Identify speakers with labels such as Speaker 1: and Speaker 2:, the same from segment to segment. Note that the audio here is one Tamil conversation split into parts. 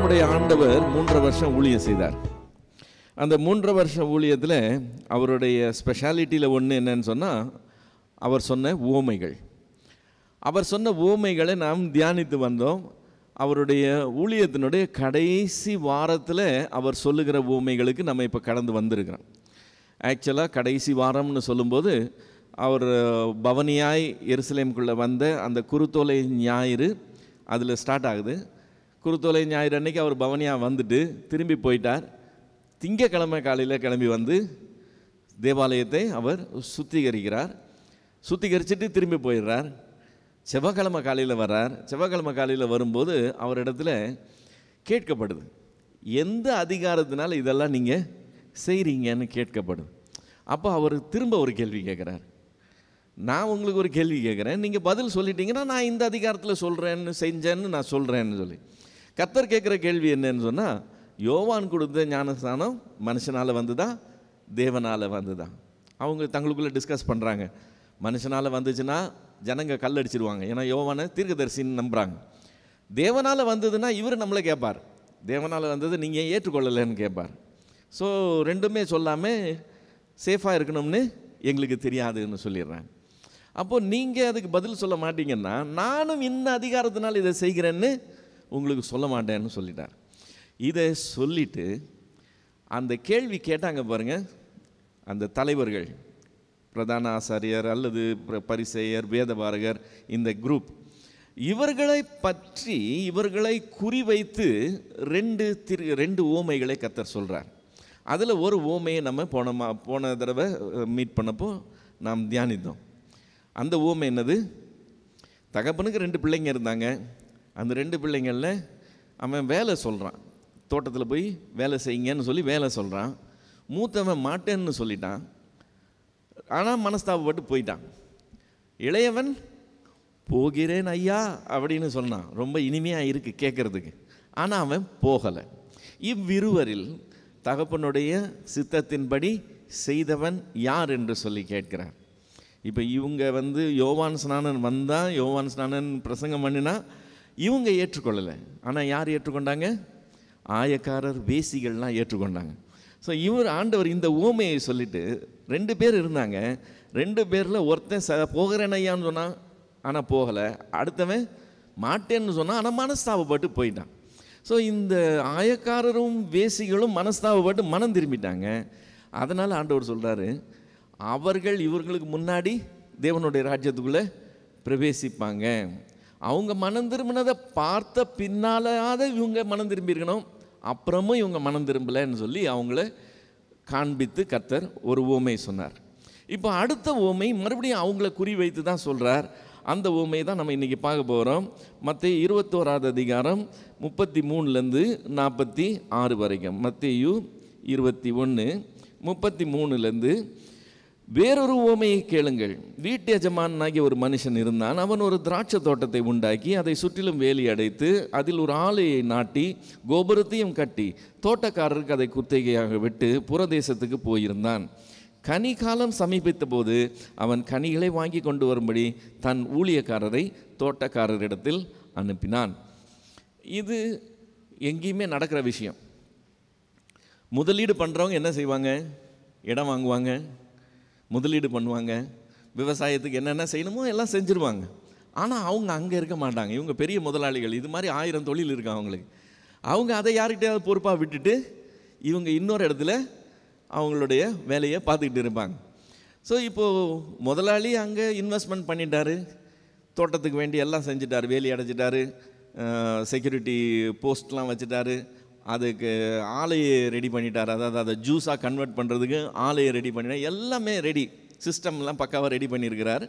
Speaker 1: நம்முடைய ஆண்டவர் 3.5 வருஷம் ஊழியம் செய்தார். அந்த 3.5 வருஷம் ஊழியத்தில் அவருடைய ஸ்பெஷாலிட்டியில் ஒன்று என்னன்னு சொன்னால், அவர் சொன்ன உவமைகள். அவர் சொன்ன உவமைகளை நாம் தியானித்து வந்தோம். அவருடைய ஊழியத்தினுடைய கடைசி வாரத்தில் அவர் சொல்லுகிற உவமைகளுக்கு நம்ம இப்போ கடந்து வந்திருக்கிறோம். ஆக்சுவலாக கடைசி வாரம்னு சொல்லும்போது, அவர் பவனியாய் எருசலேமுக்குள்ளே வந்த அந்த குருத்தோலை ஞாயிறு அதில் ஸ்டார்ட் ஆகுது. குருத்தோலை ஞாயிறு அன்னைக்கு அவர் பவனியாக வந்துட்டு திரும்பி போயிட்டார். திங்கக்கிழமை காலையில் கிளம்பி வந்து தேவாலயத்தை அவர் சுத்திகரிக்கிறார். சுத்திகரிச்சுட்டு திரும்பி போயிடுறார். செவ்வாய்க்கிழமை காலையில் வர்றார். செவ்வாய்க்கிழமை காலையில் வரும்போது அவரிடத்துல கேட்கப்படுது, எந்த அதிகாரத்தினால் இதெல்லாம் நீங்கள் செய்கிறீங்கன்னு கேட்கப்படுது. அப்போ அவர் திரும்ப ஒரு கேள்வி கேட்குறார். நான் உங்களுக்கு ஒரு கேள்வி கேட்குறேன், நீங்கள் பதில் சொல்லிட்டீங்கன்னா நான் இந்த அதிகாரத்தில் சொல்கிறேன்னு செஞ்சேன்னு நான் சொல்கிறேன்னு சொல்லி. கர்த்தர் கேட்குற கேள்வி என்னன்னு சொன்னால், யோவான் கொடுத்த ஞானஸ்நானம் மனுஷனால் வந்துதா தேவனால் வந்துதா? அவங்க தங்களுக்குள்ளே டிஸ்கஸ் பண்ணுறாங்க. மனுஷனால் வந்துச்சுன்னா ஜனங்க கல் அடிச்சிருவாங்க, ஏன்னா யோவானை தீர்க்கதரிசின்னு நம்புகிறாங்க. தேவனால் வந்ததுன்னா இவர் நம்மளை கேட்பார், தேவனால் வந்தது நீங்கள் ஏற்றுக்கொள்ளலைன்னு கேட்பார். ஸோ ரெண்டுமே சொல்லாமல் சேஃபாக இருக்கணும்னு எங்களுக்கு தெரியாதுன்னு சொல்லிடுறாங்க. அப்போது நீங்கள் அதுக்கு பதில் சொல்ல மாட்டீங்கன்னா, நானும் இந்த அதிகாரத்தினால் இதை செய்கிறேன்னு உங்களுக்கு சொல்ல மாட்டேன்னு சொல்லிட்டார். இதை சொல்லிவிட்டு அந்த கேள்வி கேட்டாங்க பாருங்கள், அந்த தலைவர்கள், பிரதான ஆசாரியர் அல்லது பரிசேயர், வேதபாரகர், இந்த குரூப், இவர்களை பற்றி இவர்களை குறிவைத்து ரெண்டு உவமைகளை கர்த்தர் சொல்கிறார். அதில் ஒரு உவமையை நம்ம போன தடவை மீட் பண்ணப்போ நாம் தியானித்தோம். அந்த உவமை என்னது? தகப்பனுக்கு 2 பிள்ளைங்க இருந்தாங்க. அந்த 2 பிள்ளைங்களில் அவன் வேலை சொல்கிறான், தோட்டத்தில் போய் வேலை செய்யுங்கன்னு சொல்லி வேலை சொல்கிறான். மூத்தவன் மாட்டேன்னு சொல்லிட்டான், ஆனால் மனஸ்தாபப்பட்டு போயிட்டான். இளையவன் போகிறேன் ஐயா அப்படின்னு சொன்னான். ரொம்ப இனிமையாக இருக்குது கேட்குறதுக்கு, ஆனால் அவன் போகலை. இவ்விருவரில் தகப்பனுடைய சித்தத்தின்படி செய்தவன் யார் என்று சொல்லி கேட்கிறார். இப்போ இவங்க யோவான் ஸ்நானன் வந்தால், யோவான் ஸ்நானன் பிரசங்கம் பண்ணினா இவங்க ஏற்றுக்கொள்ளலை. ஆனால் யார் ஏற்றுக்கொண்டாங்க? ஆயக்காரர், வேசிகள்லாம் ஏற்றுக்கொண்டாங்க. ஸோ ஆண்டவர் இந்த உவமையை சொல்லிவிட்டு 2 பேர் இருந்தாங்க. 2 பேரில் ஒருத்தன் போகிறேன் ஐயான்னு சொன்னான், ஆனால் போகலை. அடுத்தவன் மாட்டேன்னு சொன்னான், ஆனால் மனஸ்தாபப்பட்டு போயிட்டான். ஸோ இந்த ஆயக்காரரும் வேசிகளும் மனஸ்தாபப்பட்டு மனம் திரும்பிட்டாங்க. அதனால் ஆண்டவர் சொல்கிறாரு, அவர்கள் இவர்களுக்கு முன்னாடி தேவனுடைய ராஜ்யத்துக்குள்ளே பிரவேசிப்பாங்க. அவங்க மனம் திரும்பினதை பார்த்த பின்னாலாத இவங்க மனம் திரும்பியிருக்கணும், அப்புறமும் இவங்க மனம் திரும்பலைன்னு சொல்லி அவங்கள காண்பித்து கர்த்தர் ஒரு உவமை சொன்னார். இப்போ அடுத்த உவமை மறுபடியும் அவங்கள குறிவைத்து தான் சொல்கிறார். அந்த உவமையை தான் நம்ம இன்றைக்கி பார்க்க போகிறோம். மத்தேயு 21 அதிகாரம் 33லேருந்து 46 வரைக்கும். மத்தேயு 21 33லேருந்து. வேறொரு உவமையை கேளுங்கள். வீட்டு எஜமானாகிய ஒரு மனுஷன் இருந்தான். அவன் ஒரு திராட்சை தோட்டத்தை உண்டாக்கி அதை சுற்றிலும் வேலி அடைத்து அதில் ஒரு ஆலையை நாட்டி கோபுரத்தையும் கட்டி தோட்டக்காரருக்கு அதை குத்தகையாக விட்டு புறதேசத்துக்கு போயிருந்தான். கனி காலம் சமீபித்த போது அவன் கனிகளை வாங்கி கொண்டு வரும்படி தன் ஊழியக்காரரை தோட்டக்காரரிடத்தில் அனுப்பினான். இது எங்கேயுமே நடக்கிற விஷயம். முதலீடு பண்ணுறவங்க என்ன செய்வாங்க? இடம் வாங்குவாங்க, முதலீடு பண்ணுவாங்க, விவசாயத்துக்கு என்னென்ன செய்யணுமோ எல்லாம் செஞ்சுருவாங்க. ஆனால் அவங்க அங்கே இருக்க மாட்டாங்க. இவங்க பெரிய முதலாளிகள், இது மாதிரி 1000 தொழில் இருக்கு அவங்களுக்கு. அவங்க அதை யார்கிட்டையாவது பொறுப்பாக விட்டுட்டு இவங்க இன்னொரு இடத்துல அவங்களுடைய வேலையை பார்த்துக்கிட்டு இருப்பாங்க. ஸோ இப்போது முதலாளி அங்கே இன்வெஸ்ட்மெண்ட் பண்ணிட்டாரு, தோட்டத்துக்கு வேண்டி எல்லாம் செஞ்சுட்டார், வேலி அடைச்சிட்டாரு, செக்யூரிட்டி போஸ்ட்லாம் வச்சுட்டாரு, அதுக்கு ஆலையை ரெடி பண்ணிட்டார், அதாவது அதை ஜூஸாக கன்வெர்ட் பண்ணுறதுக்கு ஆலையை ரெடி பண்ணிட்டார், எல்லாமே ரெடி, சிஸ்டம்லாம் பக்காவாக ரெடி பண்ணியிருக்கிறார்.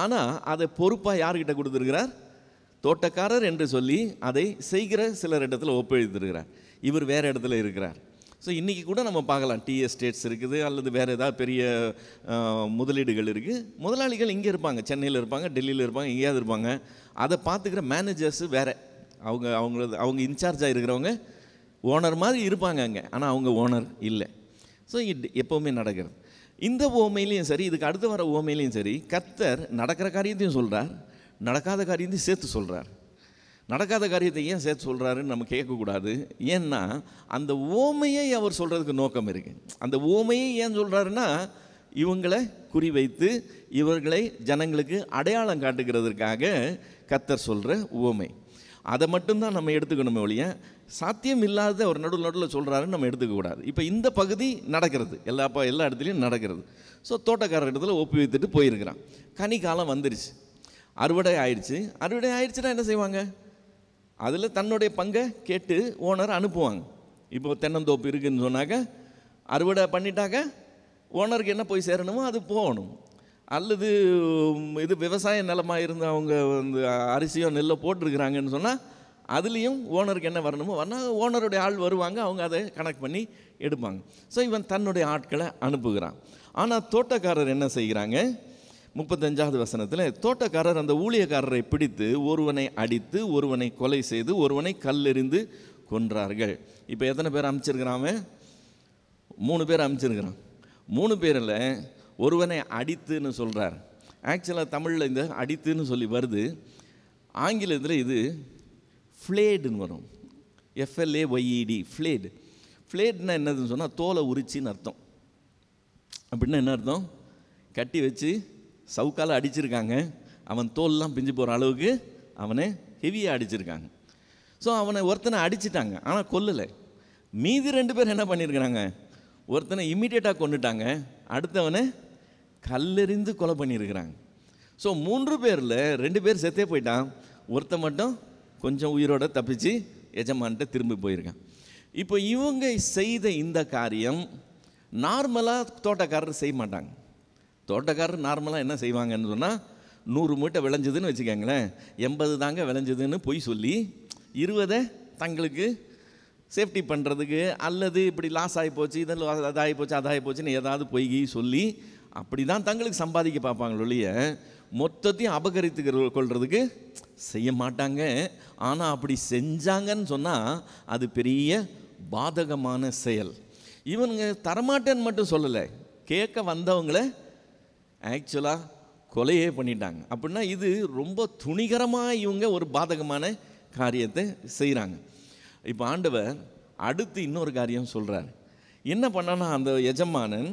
Speaker 1: ஆனால் அதை பொறுப்பாக யார்கிட்ட கொடுத்துருக்கிறார்? தோட்டக்காரர் என்று சொல்லி அதை செய்கிற சிலர் இடத்துல ஒப்படைத்திருக்கிறார். இவர் வேறு இடத்துல இருக்கிறார். ஸோ இன்றைக்கி கூட நம்ம பார்க்கலாம், டீ எஸ்டேட்ஸ் இருக்குது, அல்லது வேறு ஏதாவது பெரிய முதலீடுகள் இருக்குது. முதலாளிகள் இங்கே இருப்பாங்க, சென்னையில் இருப்பாங்க, டெல்லியில் இருப்பாங்க, எங்கேயாவது இருப்பாங்க. அதை பார்த்துக்கிற மேனேஜர்ஸு வேறு, அவங்க இன்சார்ஜாக இருக்கிறவங்க ஓனர் மாதிரி இருப்பாங்க அங்கே, ஆனால் அவங்க ஓனர் இல்லை. ஸோ இது எப்போவுமே நடக்கிறது. இந்த ஓமையிலையும் சரி, இதுக்கு அடுத்து வர ஓமையிலையும் சரி, கர்த்தர் நடக்கிற காரியத்தையும் சொல்கிறார், நடக்காத காரியத்தையும் சேர்த்து சொல்கிறார். நடக்காத காரியத்தை ஏன் சேர்த்து சொல்கிறாருன்னு நம்ம கேட்கக்கூடாது. ஏன்னா அந்த ஓமையை அவர் சொல்கிறதுக்கு நோக்கம் இருக்குது. அந்த ஓமையை ஏன் சொல்கிறாருன்னா, இவங்களை குறிவைத்து இவர்களை ஜனங்களுக்கு அடையாளம் காட்டுகிறதுக்காக கர்த்தர் சொல்கிற ஓமை. அதை மட்டும்தான் நம்ம எடுத்துக்கணுமே ஒழிய, சாத்தியம் இல்லாத ஒரு நடுவில் சொல்கிறாருன்னு நம்ம எடுத்துக்கக்கூடாது. இப்போ இந்த பகுதி நடக்கிறது, எல்லா இடத்துலையும் நடக்கிறது. ஸோ தோட்டக்காரர் இடத்துல ஒப்பி வைத்துட்டு போயிருக்கிறான். கனி காலம் வந்துருச்சு, அறுவடை ஆயிடுச்சுன்னா என்ன செய்வாங்க? அதில் தன்னுடைய பங்கை கேட்டு ஓனர் அனுப்புவாங்க. இப்போ தென்னந்தோப்பு இருக்குதுன்னு சொன்னாக்க, அறுவடை பண்ணிட்டாக்க ஓனருக்கு என்ன போய் சேரணுமோ அது போகணும். அல்லது இது விவசாய நிலமாக இருந்து அவங்க வந்து அரிசியோ நெல்லோ போட்டிருக்கிறாங்கன்னு சொன்னால் அதுலேயும் ஓனருக்கு என்ன வரணுமோ வரணும். ஓனருடைய ஆள் வருவாங்க, அவங்க அதை கனெக்ட் பண்ணி எடுப்பாங்க. ஸோ இவன் தன்னுடைய ஆட்களை அனுப்புகிறான். ஆனால் தோட்டக்காரர் என்ன செய்கிறாங்க? 35வது வசனத்தில், தோட்டக்காரர் அந்த ஊழியக்காரரை பிடித்து ஒருவனை அடித்து ஒருவனை கொலை செய்து ஒருவனை கல்லெறிந்து கொன்றார்கள். இப்போ எத்தனை பேர் அமைச்சிருக்கிறான்? 3 பேர் அமைச்சிருக்கிறான். 3 பேரில் ஒருவனை அடித்துன்னு சொல்கிறார். ஆக்சுவலாக தமிழில் இந்த அடித்துன்னு சொல்லி வருது, ஆங்கிலத்தில் இது ஃப்ளேடுன்னு வரும். FLAYED, flared. ஃப்ளேட்னா என்னதுன்னு சொன்னால் தோலை உரிச்சின்னு அர்த்தம். அப்படின்னா என்ன அர்த்தம்? கட்டி வச்சு சவுக்கால் அடிச்சிருக்காங்க, அவன் தோல்லாம் பிஞ்சு போகிற அளவுக்கு அவனை ஹெவியாக அடிச்சிருக்காங்க. ஸோ அவனை ஒருத்தனை அடிச்சிட்டாங்க, ஆனால் கொல்லலை. மீதி 2 பேர் என்ன பண்ணியிருக்கிறாங்க? ஒருத்தனை இம்மிடியேட்டாக கொண்டுட்டாங்க, அடுத்தவனை கல்லெறிந்து கொலை பண்ணியிருக்கிறாங்க. ஸோ 3 பேரில் 2 பேர் செத்தே போயிட்டான், ஒருத்தன் மட்டும் கொஞ்சம் உயிரோடு தப்பிச்சு எஜமான்கிட்ட திரும்பி போயிருக்கான். இப்போ இவங்க செய்த இந்த காரியம் நார்மலாக தோட்டக்காரர் செய்ய மாட்டாங்க. தோட்டக்காரர் நார்மலாக என்ன செய்வாங்கன்னு சொன்னால், 100 மூட்டை விளைஞ்சதுன்னு வச்சுக்கோங்களேன், 80 தாங்க விளைஞ்சதுன்னு பொய் சொல்லி 20 தங்களுக்கு சேஃப்டி பண்ணுறதுக்கு, அல்லது இப்படி லாஸ் ஆகி போச்சு, இதில் அதாகி போச்சு அதாகி போச்சுன்னு ஏதாவது பொய் சொல்லி அப்படி தான் தங்களுக்கு சம்பாதிக்க பார்ப்பாங்களோ ஒழிய மொத்தத்தையும் அபகரித்து கொள்றதுக்கு செய்ய மாட்டாங்க. ஆனால் அப்படி செஞ்சாங்கன்னு சொன்னால் அது பெரிய பாதகமான செயல். இவனுங்க தரமாட்டேன்னு மட்டும் சொல்லலை, கேட்க வந்தவங்களை ஆக்சுவலாக கொலையே பண்ணிட்டாங்க. அப்படின்னா இது ரொம்ப துணிகரமாக இவங்க ஒரு பாதகமான காரியத்தை செய்கிறாங்க. இப்போ ஆண்டவர் அடுத்து இன்னொரு காரியம் சொல்கிறார். என்ன பண்ணான்னா, அந்த எஜமானன்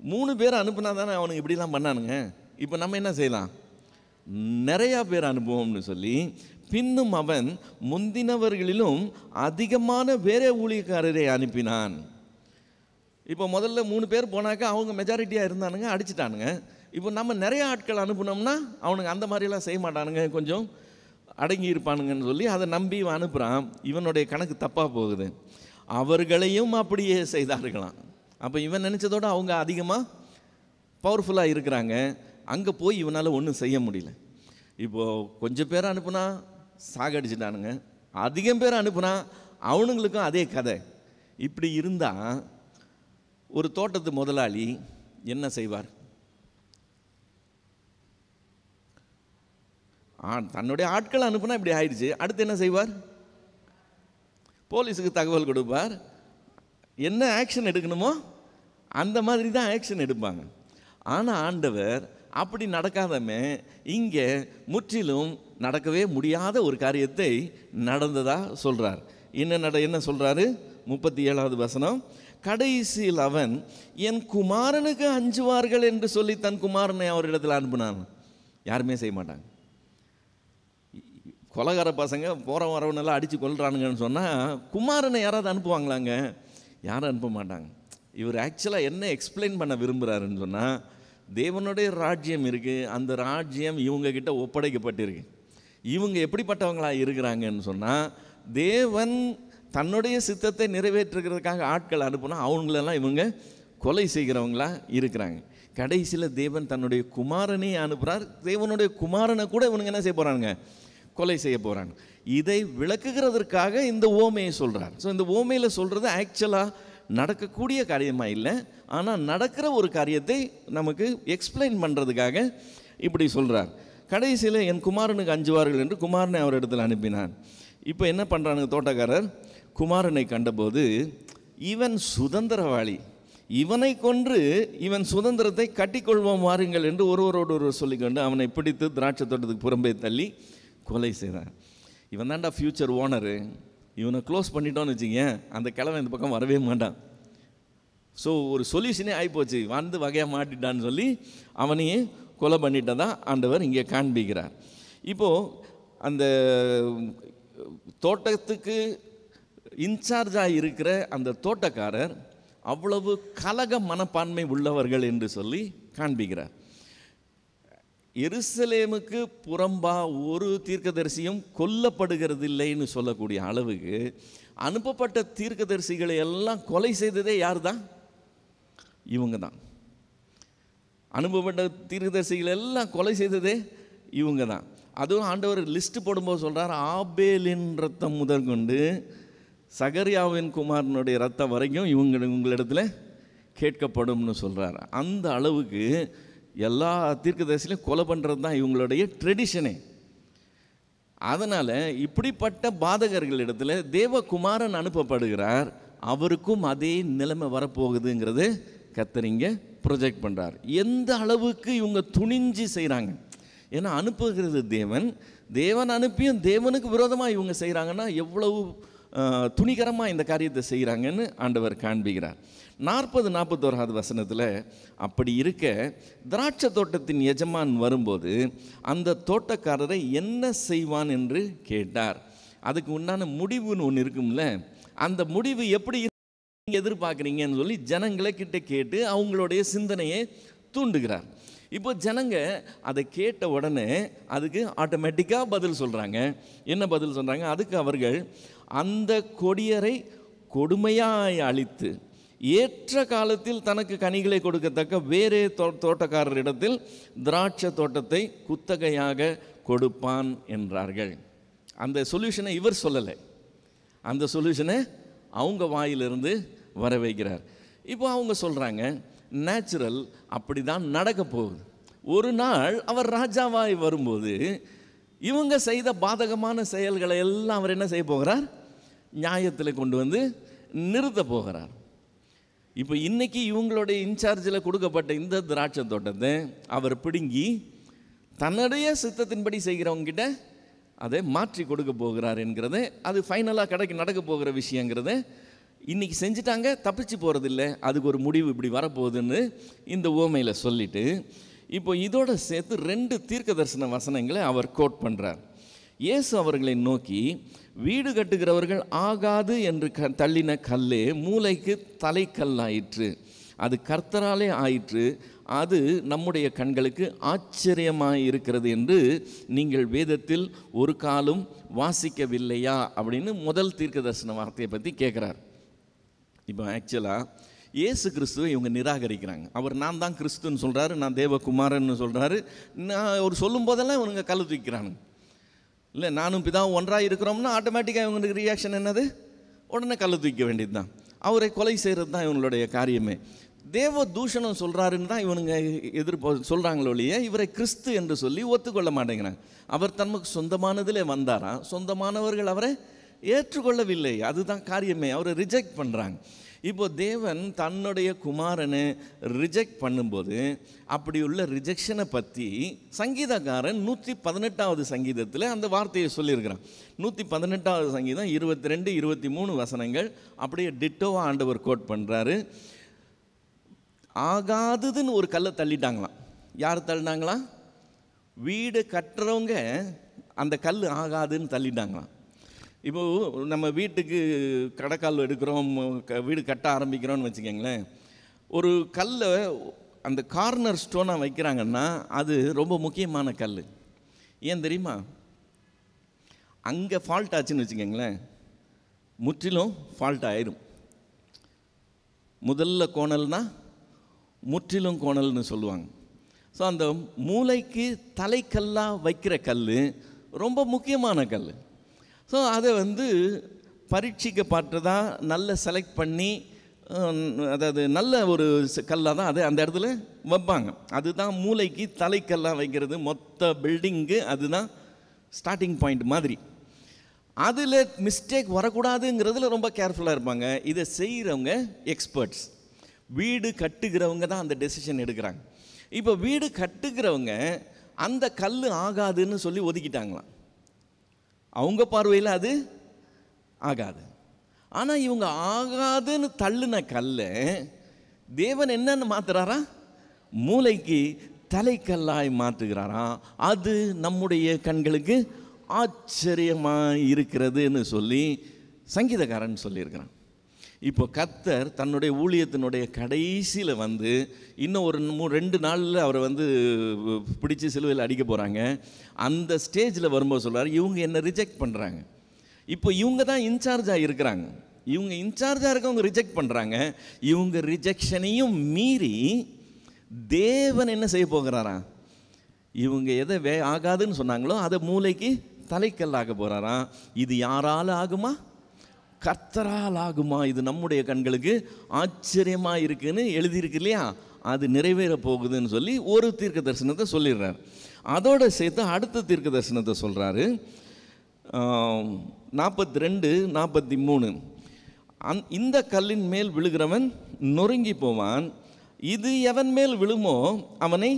Speaker 1: 3 பேர் அனுப்புனா தானே அவனுக்கு இப்படிலாம் பண்ணானுங்க, இப்போ நம்ம என்ன செய்யலாம், நிறையா பேர் அனுப்புவோம்னு சொல்லி பின்னும் அவன் முந்தினவர்களிலும் அதிகமான வேற ஊழியக்காரரை அனுப்பினான். இப்போ முதல்ல 3 பேர் போனாக்கா அவங்க மெஜாரிட்டியாக இருந்தானுங்க, அடிச்சிட்டானுங்க. இப்போ நம்ம நிறைய ஆட்கள் அனுப்புனோம்னா அவனுக்கு அந்த மாதிரிலாம் செய்ய மாட்டானுங்க, கொஞ்சம் அடங்கி இருப்பானுங்கன்னு சொல்லி அதை நம்பி இவன் அனுப்புகிறான். இவனுடைய கணக்கு தப்பாக போகுது. அவர்களையும் அப்படியே செய்தார்களாம். அப்போ இவன் நினச்சதோடு அவங்க அதிகமாக பவர்ஃபுல்லாக இருக்கிறாங்க, அங்கே போய் இவனால் ஒன்றும் செய்ய முடியல. இப்போது கொஞ்சம் பேர் அனுப்புனா சாகடிச்சிட்டானுங்க, அதிகம் பேர் அனுப்புனா அவனுங்களுக்கும் அதே கதை. இப்படி இருந்தால் ஒரு தோட்டத்து முதலாளி என்ன செய்வார்? தன்னுடைய ஆட்களை அனுப்புனா இப்படி ஆயிடுச்சு, அடுத்து என்ன செய்வார்? போலீஸுக்கு தகவல் கொடுப்பார். என்ன ஆக்ஷன் எடுக்கணுமோ அந்த மாதிரி தான் ஆக்ஷன் எடுப்பாங்க. ஆனால் ஆண்டவர் அப்படி நடக்காதமே இங்கே முற்றிலும் நடக்கவே முடியாத ஒரு காரியத்தை நடந்ததாக சொல்கிறார். என்ன சொல்கிறாரு? 37வது வசனம், கடைசியில் அவன் என் குமாரனுக்கு அஞ்சுவார்கள் என்று சொல்லி தன் குமாரனை அவரிடத்தில் அனுப்பினான். யாருமே செய்ய மாட்டாங்க. கொலகார பசங்க போகிற வரவனெல்லாம் அடித்து கொள்றானுங்கன்னு சொன்னால் குமாரனை யாராவது அனுப்புவாங்களாங்க? யாரும் அனுப்ப மாட்டாங்க. இவர் ஆக்சுவலாக என்ன எக்ஸ்பிளைன் பண்ண விரும்புகிறாருன்னு சொன்னால், தேவனுடைய ராஜ்யம் இருக்குது, அந்த ராஜ்யம் இவங்கக்கிட்ட ஒப்படைக்கப்பட்டிருக்கு. இவங்க எப்படிப்பட்டவங்களாக இருக்கிறாங்கன்னு சொன்னால், தேவன் தன்னுடைய சித்தத்தை நிறைவேற்றுகிறதுக்காக ஆட்கள் அனுப்புனா அவங்களெல்லாம் இவங்க கொலை செய்கிறவங்களா இருக்கிறாங்க. கடைசியில் தேவன் தன்னுடைய குமாரனையே அனுப்புகிறார். தேவனுடைய குமாரனை கூட இவனுங்க என்ன செய்ய போகிறாங்க? கொலை செய்ய போகிறாங்க. இதை விளக்குகிறதற்காக இந்த ஓமையை சொல்கிறார். ஸோ இந்த ஓமையில் சொல்கிறது ஆக்சுவலாக நடக்கக்கூடிய காரியமாக இல்லை, ஆனால் நடக்கிற ஒரு காரியத்தை நமக்கு எக்ஸ்பிளைன் பண்ணுறதுக்காக இப்படி சொல்கிறார். கடைசியில் என் குமாரனுக்கு அஞ்சுவார்கள் என்று குமாரனை அவர் இடத்துல அனுப்பினான். இப்போ என்ன பண்ணுறானுங்க தோட்டக்காரர்? குமாரனை கண்டபோது இவன் சுதந்திரவாளி, இவனை கொன்று இவன் சுதந்திரத்தை கட்டிக்கொள்வோம் வாருங்கள் என்று ஒருவரோடு ஒருவர் சொல்லிக்கொண்டு அவனை பிடித்து திராட்சை தோட்டத்துக்கு புறம்பே தள்ளி கொலை செய்தார். இவன் தான்டா ஃப்யூச்சர் ஓனரு, இவனை க்ளோஸ் பண்ணிட்டோன்னு வச்சுங்க அந்த கிழமை இந்த பக்கம் வரவே மாட்டான். ஸோ ஒரு சொல்யூஷனே ஆகிப்போச்சு, வந்து வகையாக மாட்டிட்டான்னு சொல்லி அவனையே கொலை பண்ணிட்டதான் ஆண்டவர் இங்கே காண்பிக்கிறார். இப்போது அந்த தோட்டத்துக்கு இன்சார்ஜாக இருக்கிற அந்த தோட்டக்காரர் அவ்வளவு கலக மனப்பான்மை உள்ளவர்கள் என்று சொல்லி காண்பிக்கிறார். எருசலேமுக்கு புறம்பா ஒரு தீர்க்கதரிசியும் கொல்லப்படுகிறது இல்லைன்னு சொல்லக்கூடிய அளவுக்கு அனுப்பப்பட்ட தீர்க்கதரிசிகளை எல்லாம் கொலை செய்ததே யார் தான்? இவங்க தான். அனுப்பப்பட்ட தீர்க்கதரிசிகளை எல்லாம் கொலை செய்ததே இவங்க தான். அதுவும் ஆண்டவர் லிஸ்ட்டு போடும்போது சொல்கிறார், ஆபேலின் ரத்தம் முதல் கொண்டு சகரியாவின் குமாரனுடைய ரத்தம் வரைக்கும் உங்களிடத்தில் கேட்கப்படும்னு சொல்கிறார். அந்த அளவுக்கு எல்லா தீர்க்கதரிசிலையும் கொலை பண்ணுறது தான் இவங்களுடைய ட்ரெடிஷனே. அதனால் இப்படிப்பட்ட பாதகர்களிடத்தில் தேவகுமாரன் அனுப்பப்படுகிறார், அவருக்கும் அதே நிலைமை வரப்போகுதுங்கிறது கர்த்தர் இங்கே ப்ரொஜெக்ட் பண்ணுறார். எந்த அளவுக்கு இவங்க துணிஞ்சு செய்கிறாங்க. ஏன்னா அனுப்புகிறது தேவன், தேவன் அனுப்பியும் தேவனுக்கு விரோதமாக இவங்க செய்கிறாங்கன்னா எவ்வளவு துணிகரமாக இந்த காரியத்தை செய்கிறாங்கன்னு ஆண்டவர் காண்பிக்கிறார். 40-41 வசனத்தில் அப்படி இருக்க திராட்சை தோட்டத்தின் எஜமான் வரும்போது அந்த தோட்டக்காரரை என்ன செய்வான் என்று கேட்டார். அதுக்கு உண்டான முடிவுன்னு ஒன்று இருக்கும்ல, அந்த முடிவு எப்படி எதிர்பார்க்குறீங்கன்னு சொல்லி ஜனங்களை கிட்ட கேட்டு அவங்களுடைய சிந்தனையை தூண்டுகிறார். இப்போ ஜனங்க அதை கேட்ட உடனே அதுக்கு ஆட்டோமேட்டிக்காக பதில் சொல்கிறாங்க. என்ன பதில் சொல்கிறாங்க? அதுக்கு அவர்கள் அந்த கொடியரை கொடுமையாய் அழித்து ஏற்ற காலத்தில் தனக்கு கனிகளை கொடுக்கத்தக்க வேறே தோட்டக்காரரிடத்தில் திராட்சை தோட்டத்தை குத்தகையாக கொடுப்பான் என்றார்கள். அந்த சொல்யூஷனை இவர் சொல்லலை, அந்த சொல்யூஷனை அவங்க வாயிலிருந்து வர வைக்கிறார். இப்போ அவங்க சொல்கிறாங்க, நேச்சுரல் அப்படி தான் நடக்க போகுது. ஒரு நாள் அவர் ராஜாவாய் வரும்போது இவங்க செய்த பாதகமான செயல்களை எல்லாம் அவர் என்ன செய்ய போகிறார்? நியாயத்தில் கொண்டு வந்து நிறுத்த போகிறார். இப்போ இன்றைக்கி இவங்களுடைய இன்சார்ஜில் கொடுக்கப்பட்ட இந்த திராட்சை தோட்டத்தை அவர் பிடுங்கி தன்னுடைய சித்தத்தின்படி செய்கிறவங்ககிட்ட அதை மாற்றி கொடுக்க போகிறார் என்கிறத, அது ஃபைனலாக நடக்க போகிற விஷயங்கிறத இன்றைக்கி செஞ்சுட்டாங்க, தப்பிச்சு போகிறதில்ல, அதுக்கு ஒரு முடிவு இப்படி வரப்போகுதுன்னு இந்த உவமையில் சொல்லிவிட்டு இப்போ இதோடு சேர்த்து 2 தீர்க்க தரிசன வசனங்களை அவர் கோட் பண்ணுறார். இயேசு அவர்களை நோக்கி, வீடு கட்டுகிறவர்கள் ஆகாது என்று தள்ளின கல்லே மூலைக்கு தலைக்கல்லாயிற்று, அது கர்த்தராலே ஆயிற்று, அது நம்முடைய கண்களுக்கு ஆச்சரியமாக இருக்கிறது என்று நீங்கள் வேதத்தில் ஒரு காலம் வாசிக்கவில்லையா அப்படின்னு முதல் தீர்க்க தரிசன வார்த்தையை பற்றி கேட்குறார். இப்போ ஆக்சுவலாக இயேசு கிறிஸ்துவை இவங்க நிராகரிக்கிறாங்க. அவர் நான் தான் கிறிஸ்துன்னு சொல்கிறாரு, நான் தேவகுமாரன்னு சொல்கிறாரு. நான் அவர் சொல்லும் போதெல்லாம் இவங்க கல்லு தூக்கிறாங்க. இல்லை, நானும் பிதாவும் ஒன்றாக இருக்கிறோம்னா ஆட்டோமேட்டிக்காக இவங்களுக்கு ரியாக்ஷன் என்னது? உடனே கல்லு தூக்க வேண்டியது தான். அவரை கொலை செய்கிறது தான் இவங்களுடைய காரியமே. தேவ தூஷணம் சொல்கிறாருன்னு தான் இவனுங்க சொல்கிறாங்களோ இல்லையே, இவரை கிறிஸ்து என்று சொல்லி ஒத்துக்கொள்ள மாட்டேங்கிறாங்க. அவர் தமக்கு சொந்தமானதிலே வந்தாராம், சொந்தமானவர்கள் அவரை ஏற்றுக்கொள்ளவில்லை. அதுதான் காரியமே, அவரை ரிஜெக்ட் பண்ணுறாங்க. இப்போ தேவன் தன்னுடைய குமாரனை ரிஜெக்ட் பண்ணும்போது அப்படி உள்ள ரிஜெக்ஷனை பற்றி சங்கீதக்காரன் 118வது சங்கீதத்தில் அந்த வார்த்தையை சொல்லியிருக்கிறான். 118வது சங்கீதம் 22-23 வசனங்கள் அப்படியே டிட்டோவாக ஆண்டவர் கோட் பண்ணுறாரு. ஆகாததுன்னு ஒரு கல்லை தள்ளிட்டாங்களாம். யார் தள்ளினாங்களாம்? வீடு கட்டுறவங்க அந்த கல் ஆகாதுன்னு தள்ளிட்டாங்களாம். இப்போது நம்ம வீட்டுக்கு கடைக்கால் எடுக்கிறோம், வீடு கட்ட ஆரம்பிக்கிறோன்னு வச்சுக்கோங்களேன், ஒரு கல்லை அந்த கார்னர் ஸ்டோனாக வைக்கிறாங்கன்னா அது ரொம்ப முக்கியமான கல். ஏன் தெரியுமா? அங்கே ஃபால்ட் ஆச்சுன்னு வச்சுக்கோங்களேன், முற்றிலும் ஃபால்ட் ஆயிரும். முதல்ல கோணல்னால் முற்றிலும் கோணல்னு சொல்லுவாங்க. ஸோ அந்த மூளைக்கு தலைக்கல்லாக வைக்கிற கல் ரொம்ப முக்கியமான கல். ஸோ அதை பரீட்சிக்கப்பட்டதாக நல்ல செலக்ட் பண்ணி, அதாவது நல்ல ஒரு கல்லாக தான் அதை அந்த இடத்துல வைப்பாங்க. அதுதான் மூளைக்கு தலைக்கல்லாக வைக்கிறது. மொத்த பில்டிங்கு அதுதான் ஸ்டார்டிங் பாயிண்ட் மாதிரி. அதில் மிஸ்டேக் வரக்கூடாதுங்கிறதுல ரொம்ப கேர்ஃபுல்லாக இருப்பாங்க. இதை செய்கிறவங்க எக்ஸ்பர்ட்ஸ், வீடு கட்டுகிறவங்க தான் அந்த டெசிஷன் எடுக்கிறாங்க. இப்போ வீடு கட்டுகிறவங்க அந்த கல் ஆகாதுன்னு சொல்லி ஒதுக்கிட்டாங்களாம். அவங்க பார்வையில் அது ஆகாது. ஆனால் இவங்க ஆகாதுன்னு தள்ளுன கல்லை தேவன் என்னன்னு மாத்துறாரா? மூளைக்கு தலைக்கல்லாய் மாற்றுகிறாராம். அது நம்முடைய கண்களுக்கு ஆச்சரியமாக இருக்கிறதுன்னு சொல்லி சங்கீதக்காரன் சொல்லியிருக்கிறான். இப்போ கர்த்தர் தன்னுடைய ஊழியத்தினுடைய கடைசியில் வந்து இன்னும் ஒரு 2 நாளில் அவரை வந்து பிடிச்சி சிலுவையில் அடிக்க போகிறாங்க. அந்த ஸ்டேஜில் வரும்போது சொல்கிறார், இவங்க என்னை ரிஜெக்ட் பண்ணுறாங்க. இப்போ இவங்க தான் இன்சார்ஜாக இருக்கிறாங்க. இவங்க இன்சார்ஜாக இருக்கவங்க ரிஜெக்ட் பண்ணுறாங்க. இவங்க ரிஜெக்ஷனையும் மீறி தேவன் என்ன செய்ய போகிறாராம்? இவங்க எதை ஆகாதுன்னு சொன்னாங்களோ அதை மூளைக்கு தலைக்கல்லாக போகிறாராம். இது யாரால் ஆகுமா? கர்த்தரால் ஆகுமா? இது நம்முடைய கண்களுக்கு ஆச்சரியமாக இருக்குன்னு எழுதியிருக்கு இல்லையா? அது நிறைவேற போகுதுன்னு சொல்லி ஒரு தீர்க்க தரிசனத்தை சொல்லிடுறார். அதோடு சேர்த்து அடுத்த தீர்க்க தரிசனத்தை சொல்கிறாரு. 42-43 இந்த கல்லின் மேல் விழுகிறவன் நொறுங்கி போவான், இது எவன் மேல் விழுமோ அவனை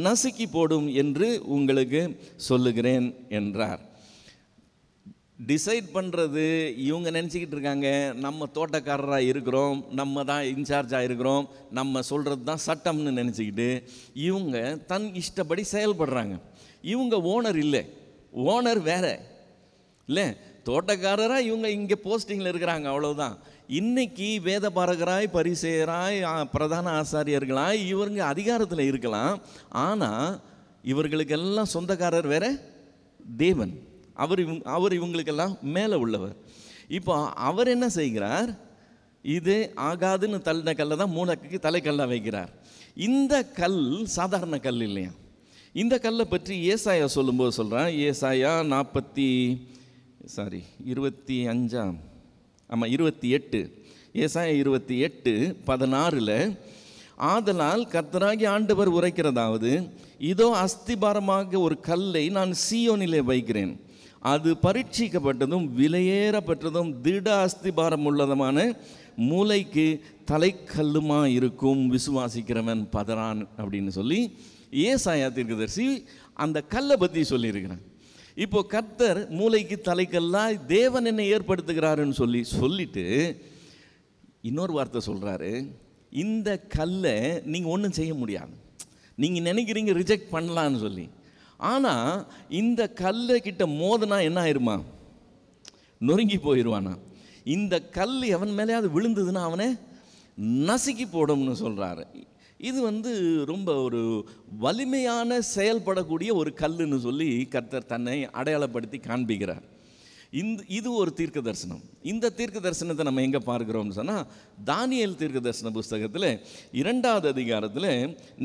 Speaker 1: நசுக்கி போடும் என்று உங்களுக்கு சொல்லுகிறேன் என்றார். டிசைட் பண்ணுறது இவங்க நினச்சிக்கிட்டு இருக்காங்க, நம்ம தோட்டக்காரராக இருக்கிறோம், நம்ம தான் இன்சார்ஜாக இருக்கிறோம், நம்ம சொல்கிறது தான் சட்டம்னு நினச்சிக்கிட்டு இவங்க தன் இஷ்டப்படி செயல்படுறாங்க. இவங்க ஓனர் இல்லை, ஓனர் வேற இல்லை. தோட்டக்காரராக இவங்க இங்கே போஸ்டிங்கில் இருக்கிறாங்க, அவ்வளோதான். இன்றைக்கி வேதபாரகராய், பரிசேயராய், பிரதான ஆசாரியர்களாய் இவங்க அதிகாரத்தில் இருக்கலாம். ஆனால் இவர்களுக்கெல்லாம் சொந்தக்காரர் வேற தேவன். அவர் இவங்களுக்கெல்லாம் மேலே உள்ளவர். இப்போ அவர் என்ன செய்கிறார்? இது ஆகாதுன்னு தள்ளின கல்லை தான் மூளைக்கு தலைக்கல்லாக வைக்கிறார். இந்த கல் சாதாரண கல் இல்லையா? இந்த கல்லை பற்றி ஏசாயா சொல்லும்போது சொல்கிறான். ஏசாயா 28 ஏசாயா 28:16 ஆதலால் கர்த்தராகிய ஆண்டவர் உரைக்கிறதாவது, இதோ அஸ்திபாரமாக ஒரு கல்லை நான் சீயோனிலே வைக்கிறேன், அது பரீட்சிக்கப்பட்டதும் விலையேறப்பட்டதும் திட அஸ்திபாரம் உள்ளதுமான மூளைக்கு தலைக்கல்லுமா இருக்கும், விசுவாசிக்கிறவன் பதறான் அப்படின்னு சொல்லி ஏசாயா தீர்க்கதரிசி அந்த கல்லை பற்றி சொல்லியிருக்கிறான். இப்போ கர்த்தர் மூளைக்கு தலைக்கல்லாய் தேவன் என்னை ஏற்படுத்துகிறாருன்னு சொல்லிட்டு இன்னொரு வார்த்தை சொல்கிறாரு, இந்த கல்லை நீங்கள் ஒன்றும் செய்ய முடியாது, நீங்கள் நினைக்கிறீங்க ரிஜெக்ட் பண்ணலான்னு சொல்லி. ஆனால் இந்த கல்லை கிட்ட மோதனா என்ன ஆயிருமா? நொறுங்கி போயிடுவானா? இந்த கல் எவன் மேலேயாவது விழுந்ததுன்னா அவனை நசுக்கி போடும்னு சொல்கிறாரு. இது ரொம்ப ஒரு வலிமையான செயல்படக்கூடிய ஒரு கல்லுன்னு சொல்லி கர்த்தர் தன்னை அடையாளப்படுத்தி காண்பிக்கிறார். இது ஒரு தீர்க்க தரிசனம். இந்த தீர்க்க தரிசனத்தை நம்ம எங்கே பார்க்குறோம்னு சொன்னால், தானியேல் தீர்க்க தரிசன புஸ்தகத்தில் 2வது அதிகாரத்தில்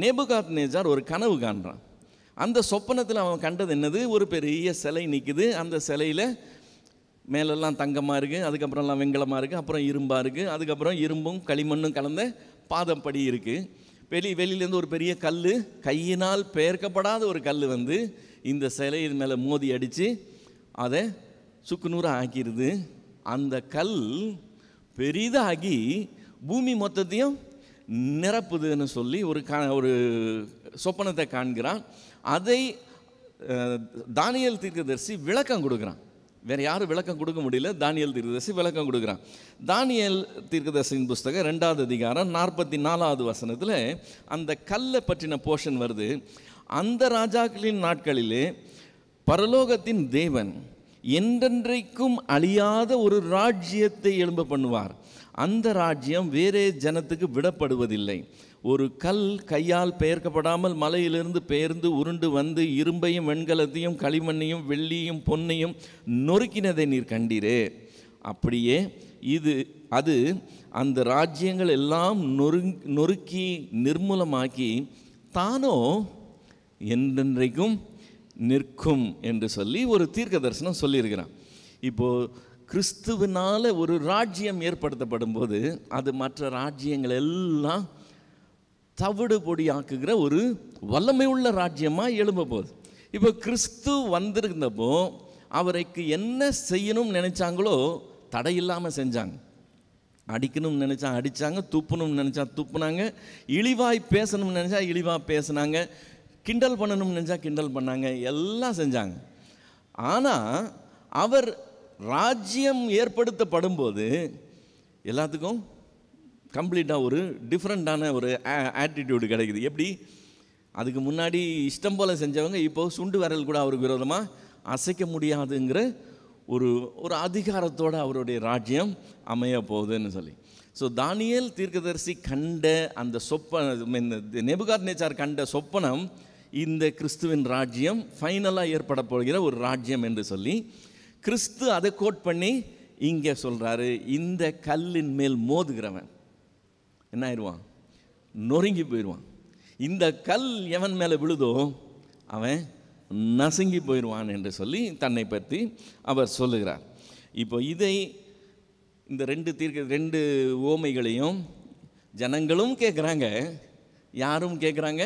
Speaker 1: நேபுகாத்நேச்சார் ஒரு கனவு காண்றான். அந்த சொப்பனத்தில் அவன் கண்டது என்னது? ஒரு பெரிய சிலை நிற்குது. அந்த சிலையில் மேலெல்லாம் தங்கமாக இருக்குது, அதுக்கப்புறம்லாம் வெண்கலமாக இருக்குது, அப்புறம் இரும்பாக இருக்குது, அதுக்கப்புறம் இரும்பும் களிமண்ணும் கலந்த பாதப்படி இருக்குது. வெளியிலேருந்து ஒரு பெரிய கல், கையினால் பெயர்க்கப்படாத ஒரு கல் இந்த சிலையின் மேலே மோதி அடித்து அதை சுக்குநூறாக ஆக்கிடுது. அந்த கல் பெரிதாகி பூமி மொத்தத்தையும் நிரப்புதுன்னு சொல்லி ஒரு சொப்பனத்தை காண்கிறான். அதை தானியேல் தீர்க்கதரிசி விளக்கம் கொடுக்குறான். வேறு யாரும் விளக்கம் கொடுக்க முடியல, தானியேல் தீர்க்கதரிசி விளக்கம் கொடுக்குறான். தானியேல் தீர்க்கதரிசியின் புஸ்தகம் 2வது அதிகாரம் 44வது வசனத்தில் அந்த கல்லை பற்றின போர்ஷன் வருது. அந்த ராஜாக்களின் நாட்களிலே பரலோகத்தின் தேவன் என்றென்றைக்கும் அழியாத ஒரு ராஜ்யத்தை எழும்ப பண்ணுவார். அந்த ராஜ்யம் வேறே ஜனத்துக்கு விடப்படுவதில்லை. ஒரு கல் கையால் பெயர்க்கப்படாமல் மலையிலிருந்து பெயர்ந்து உருண்டு வந்து இரும்பையும் வெண்கலத்தையும் களிமண்ணையும் வெள்ளியும் பொன்னையும் நொறுக்கினதை நீர் கண்டீரே, அப்படியே அது அந்த ராஜ்யங்கள் எல்லாம் நொறுக்கி நிர்மூலமாக்கி தானோ என்றென்றைக்கும் நிற்கும் என்று சொல்லி ஒரு தீர்க்க தரிசனம் சொல்லியிருக்கிறான். இப்போது கிறிஸ்துவினால் ஒரு ராஜ்யம் ஏற்படுத்தப்படும் போது அது மற்ற ராஜ்யங்கள் எல்லாம் தவிடு பொடியாக்குகிற ஒரு வல்லமை உள்ள ராஜ்யமாக எழும்ப போகுது. இப்போ கிறிஸ்து வந்திருந்தப்போ அவருக்கு என்ன செய்யணும்னு நினச்சாங்களோ தடையில்லாமல் செஞ்சாங்க. அடிக்கணும்னு நினச்சா அடித்தாங்க, துப்பணும்னு நினச்சா துப்புனாங்க, இழிவாய் பேசணும்னு நினச்சா இழிவாக பேசினாங்க, கிண்டல் பண்ணணும்னு நினச்சா கிண்டல் பண்ணாங்க, எல்லாம் செஞ்சாங்க. ஆனால் அவர் ராஜ்யம் ஏற்படுத்தப்படும் போது எல்லாத்துக்கும் கம்ப்ளீட்டாக ஒரு டிஃப்ரெண்ட்டான ஒரு ஆட்டிடியூடு கிடைக்குது. எப்படி? அதுக்கு முன்னாடி இஷ்டம் போல் செஞ்சவங்க இப்போ சுண்டு விரல் கூட அவருக்கு விரோதமாக அசைக்க முடியாதுங்கிற ஒரு அதிகாரத்தோடு அவருடைய ராஜ்யம் அமைய போகுதுன்னு சொல்லி. ஸோ தானியேல் தீர்க்கதரிசி கண்ட அந்த நேபுகாத்நேச்சார் கண்ட சொப்பனம் இந்த கிறிஸ்துவின் ராஜ்யம் ஃபைனலாக ஏற்பட போகிற ஒரு ராஜ்யம் என்று சொல்லி கிறிஸ்து அதை கோட் பண்ணி இங்கே சொல்கிறாரு. இந்த கல்லின் மேல் மோதுகிறவன் என்ன ஆயிடுவான்? நொறுங்கி போயிடுவான். இந்த கல் எவன் மேலே விழுதோ அவன் நசுங்கி போயிடுவான் என்று சொல்லி தன்னை பற்றி அவர் சொல்லுகிறார். இப்போ இதை இந்த ரெண்டு ஓமைகளையும் ஜனங்களும் கேட்குறாங்க, யாரும் கேட்குறாங்க.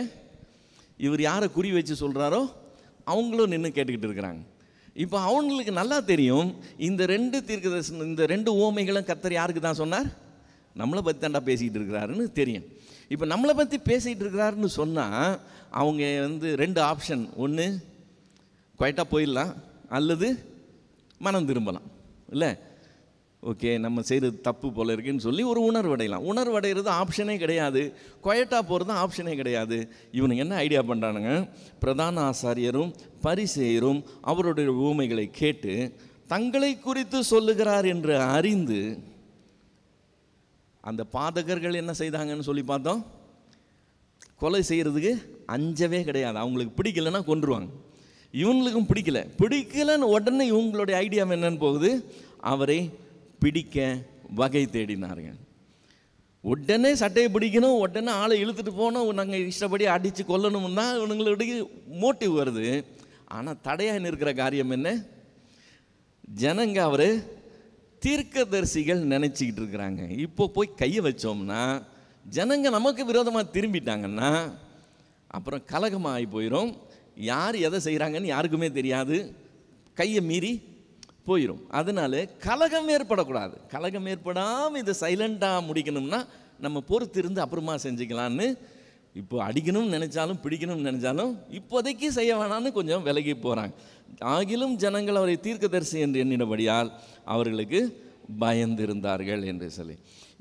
Speaker 1: இவர் யாரை குறி வச்சு சொல்கிறாரோ அவங்களும் நின்று கேட்டுக்கிட்டு இருக்கிறாங்க. இப்போ அவங்களுக்கு நல்லா தெரியும் இந்த ரெண்டு ஓமைகளும் கர்த்தர் யாருக்கு தான் சொன்னார்? நம்மளை பற்றி தாண்டா பேசிக்கிட்டு இருக்கிறாருன்னு தெரியும். இப்போ நம்மளை பற்றி பேசிகிட்டு இருக்கிறாருன்னு சொன்னால் அவங்க ரெண்டு ஆப்ஷன், ஒன்று குவைட்டாக போயிடலாம் அல்லது மனம் திரும்பலாம். இல்லை, ஓகே நம்ம செய்கிறது தப்பு போல் இருக்குன்னு சொல்லி ஒரு உணர்வடையலாம். உணர்வடைகிறது ஆப்ஷனே கிடையாது, குவைட்டாக போகிறது ஆப்ஷனே கிடையாது. இவனுங்க என்ன ஐடியா பண்ணுறானுங்க? பிரதான ஆசாரியரும் பரிசேயரும் அவருடைய ஊமைகளை கேட்டு தங்களை குறித்து சொல்லுகிறார் என்று அறிந்து அந்த பாதகர்கள் என்ன செய்தாங்கன்னு சொல்லி பார்த்தோம். கொலை செய்கிறதுக்கு அஞ்சவே கிடையாது. அவங்களுக்கு பிடிக்கலைன்னா கொன்றுவாங்க. இவங்களுக்கும் பிடிக்கலன்னு உடனே இவங்களுடைய ஐடியா என்னன்னு போகுது, அவரை பிடிக்க வகை தேடினாருங்க. உடனே சட்டையை பிடிக்கணும், உடனே ஆளை இழுத்துட்டு போனோம், நாங்கள் இஷ்டப்படி அடித்து கொல்லணும்னா இவங்களுடைய மோட்டிவ் வருது. ஆனால் தடையாக நிற்கிற காரியம் என்ன? ஜனங்க அவர் தீர்க்கதரிசிகள் நினச்சிக்கிட்டு இருக்கிறாங்க. இப்போ போய் கையை வச்சோம்னா ஜனங்க நமக்கு விரோதமாக திரும்பிட்டாங்கன்னா அப்புறம் கலகமாக ஆகி போயிடும். யார் எதை செய்கிறாங்கன்னு யாருக்குமே தெரியாது, கையை மீறி போயிடும். அதனால கலகம் ஏற்படக்கூடாது. கலகம் ஏற்படாமல் இதை சைலண்டாக முடிக்கணும்னா நம்ம பொறுத்திருந்து அப்புறமா செஞ்சுக்கலான்னு, இப்போ அடிக்கணும்னு நினச்சாலும் பிடிக்கணும்னு நினச்சாலும் இப்போதைக்கு செய்ய வேணான்னு கொஞ்சம் விலகி போகிறாங்க. ஆகிலும் ஜனங்கள் அவரை தீர்க்கதரிசி என்று எண்ணினபடியால் அவர்களுக்கு பயந்திருந்தார்கள் என்று சொல்லி.